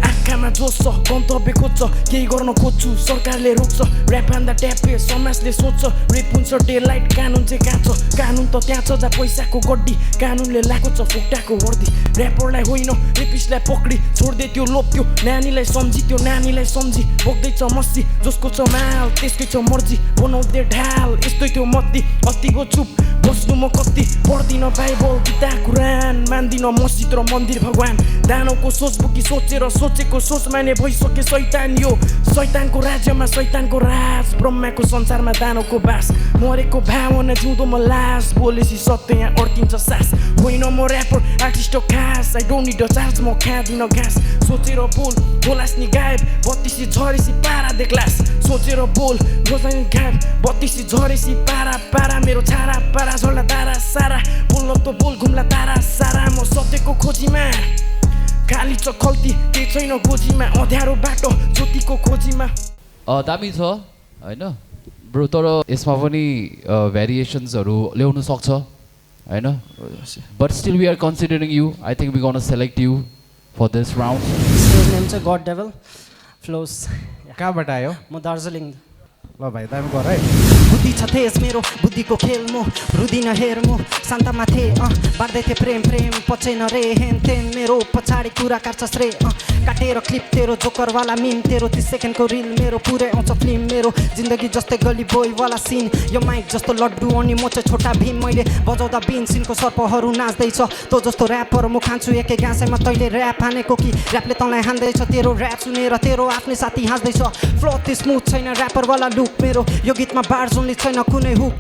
Speaker 9: आँखामा जोस छ गन्तव्य खोज्छ केही गर्न खोज्छु सरकारले रोक्छ ऱ्याप हान्दा ट्यापे समाजले सोध्छ रेप हुन्छ डे लाइट कानुन चाहिँ कहाँ छ कानुन त त्यहाँ छ जहाँ पैसाको गड्डी कानुनले लाएको छ फुक्टाको वर्दी ऱ्यापरलाई होइन रेपिस्टलाई पक्री छोड्दै त्यो लोप त्यो नानीलाई सम्झी बोक्दैछ मस्सी जसको छ माल त्यसकै छ मर्जी बनाउँदै ढाल यस्तै त्यो मत्ती अस्तिको चुप बस्नु म कति पढ्दिनँ बाइबल गीता कुरान मान्दिनँ मस्जिद र मन्दिर भगवान दानवको सोच बोकी सोचेर सोचेको सोच माने भइसके शैतान यो शैतानको राज्यमा शैतानको राज ब्रह्माको संसारमा दानवको बास मरेको भावना जिउँदो म लास बोलेसी सत्य यहाँ अड्किन्छ सास होइन म ऱ्यापर आर्टिस्ट खास I don't need a charge म खाँदिनँ घाँस सोचेर बोल बोलास नि गायब बत्तिसी झरेसी पारा देख्लास सोचेर बोल रोजानी गायब बत्तिसी झरेसी पारा मेरो छारा पारा झोला तारा सारा बोल्न त बोल घुम्ला तारा सारा म सत्यको खोजीमा खाली छ खल्ती केही छैन गोजीमा अँध्यारो बाटो ज्योतिको खोजीमा
Speaker 5: दामी छ होइन ब्रो तर यसमा पनि भेरिएसन्सहरू ल्याउनु सक्छ होइन but still we are considering you I think we gonna select you for this round
Speaker 19: name चाहिँ गड डेभल फ्लोस
Speaker 17: कहाँबाट आयो?
Speaker 19: म दार्जिलिङ.
Speaker 17: ल भाइ दामी गर है.
Speaker 19: बुद्धि छ तेज मेरो बुद्धिको खेल म रुदिन हेर म शान्तमा थिएँ बाँड्दै थिएँ प्रेम पचेन रे हेन तेन मेरो पछाडि कुरा काट्छस् रे काटेर क्लिप तेरो जोकरवाला मिम तेरो 30 सेकेन्डको रिल मेरो पुरै आउँछ फिल्म मेरो जिन्दगी जस्तै गली बोयवाला सिन यो माइक जस्तो लड्डु अनि म चाहिँ छोटा भीम मैले बजाउँदा बिन सिनको सर्पहरू नाच्दैछ तँ जस्तो ऱ्यापर म खान्छु एकै गाँसैमा तैँले ऱ्याप हानेको कि ऱ्यापले तँलाई हान्दैछ तेरो ऱ्याप सुनेर तेरो आफ्नै साथी हाँस्दैछ फ्लो स्मुथ छैन ऱ्यापरवाला लुक मेरो यो गीतमा बार्स ओन्ली पनि छैन कुनै हुक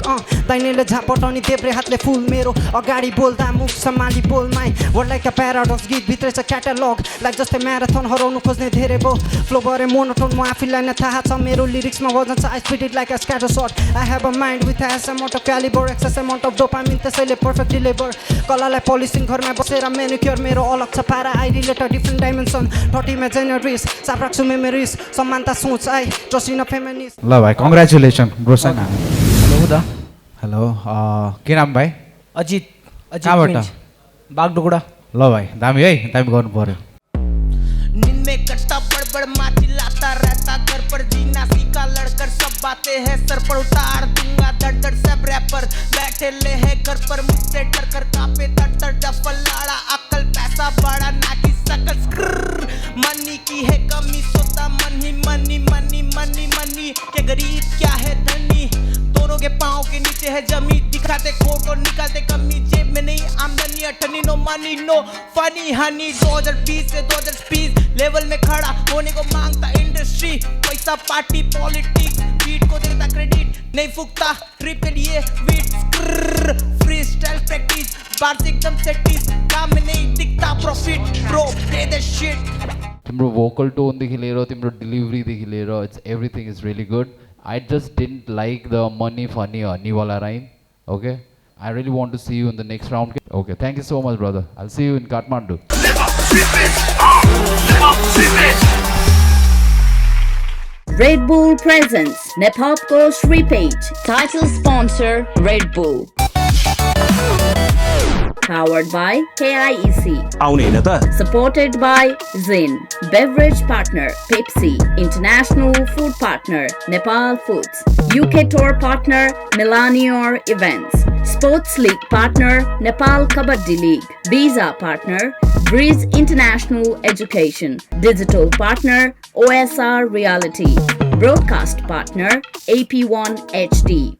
Speaker 19: दाहिनेले झापटाउने देब्रे हातले फुल मेरो अगाडि बोल्दा मुख सम्हाली बोलमाई वर्ड लाइक अ प्याराडक्स गीत भित्रै छ क्याटालग लाइक जस्तै म्याराथन हराउनु खोज्ने धेरै भो फ्लो गरे मोनोटोन म आफैलाई नै थाहा छ मेरो लिरिक्समा वजन छ I speed it like a scatter shot I have a mind with ass amount of calibre excess amount of dopamine त्यसैले पर्फेक्ट डिलिभर कलालाई पोलिसिङ घरमा बसेर मेनिक्योर मेरो अलग छ पारा I relate a different dimension 30 मा जेनरिस साफ राख्छु मेमोरिज समानता सोच I trust in a feminist
Speaker 17: ल भाइ कङ्ग्रेचुलेसन ब्रोसन हेलो दा हेलो के नाम भाइ
Speaker 15: अजित
Speaker 17: कहाँबाट
Speaker 15: बागडोगरा
Speaker 17: ल भाइ दामी है दामी गर्नु पर्यो
Speaker 20: नींद में कटता बड़बड़ माँ चिल्लाता रहता घर पर जीना सीखा लड़कर सब बातें हैं सर पर उतार दूंगा दर दर सब रैपर बैठे ले है घर पर मुझसे डर कर कांपे तर तर डफल लाड़ा अकल पैसा बड़ा ना की सकल मनी की है कमी सोता मन ही मनी मनी मनी मनी के गरीब क्या है धनी दोनों के पाँव के नीचे है जमी दिखाते खोट और निकालते कमी जेब में नहीं आमदनी अठनी no money no funny honey 2020 से 2020 लेवल में खड़ा होने को मांगता इंडस्ट्री पैसा पार्टी पॉलिटिक्स बीट को देता क्रेडिट नहीं फूकता ट्रिप के लिए बीट फ्री स्टाइल प्रैक्टिस बार से एकदम सेटिस काम में नहीं दिखता profit bro pay the shit
Speaker 5: तिम्रो vocal tone देखि लिएर तिम्रो delivery देखि लिएर it's everything is really good. I just didn't like the money funny honey wala rhyme. Okay, I really want to see you in the next round. Okay, thank you so much, brother. I'll see you in Kathmandu.
Speaker 1: Red Bull presents Nepopko Shripage.
Speaker 2: Title sponsor Red Bull.
Speaker 1: Powered by KIEC.
Speaker 21: आउने हैन त
Speaker 1: Supported by Zin. Beverage partner Pepsi. International food partner Nepal Foods. UK tour partner Milanior Events. Sports League partner Nepal Kabaddi League. Visa partner Breeze International Education. Digital partner OSR Reality. Broadcast partner AP1 HD.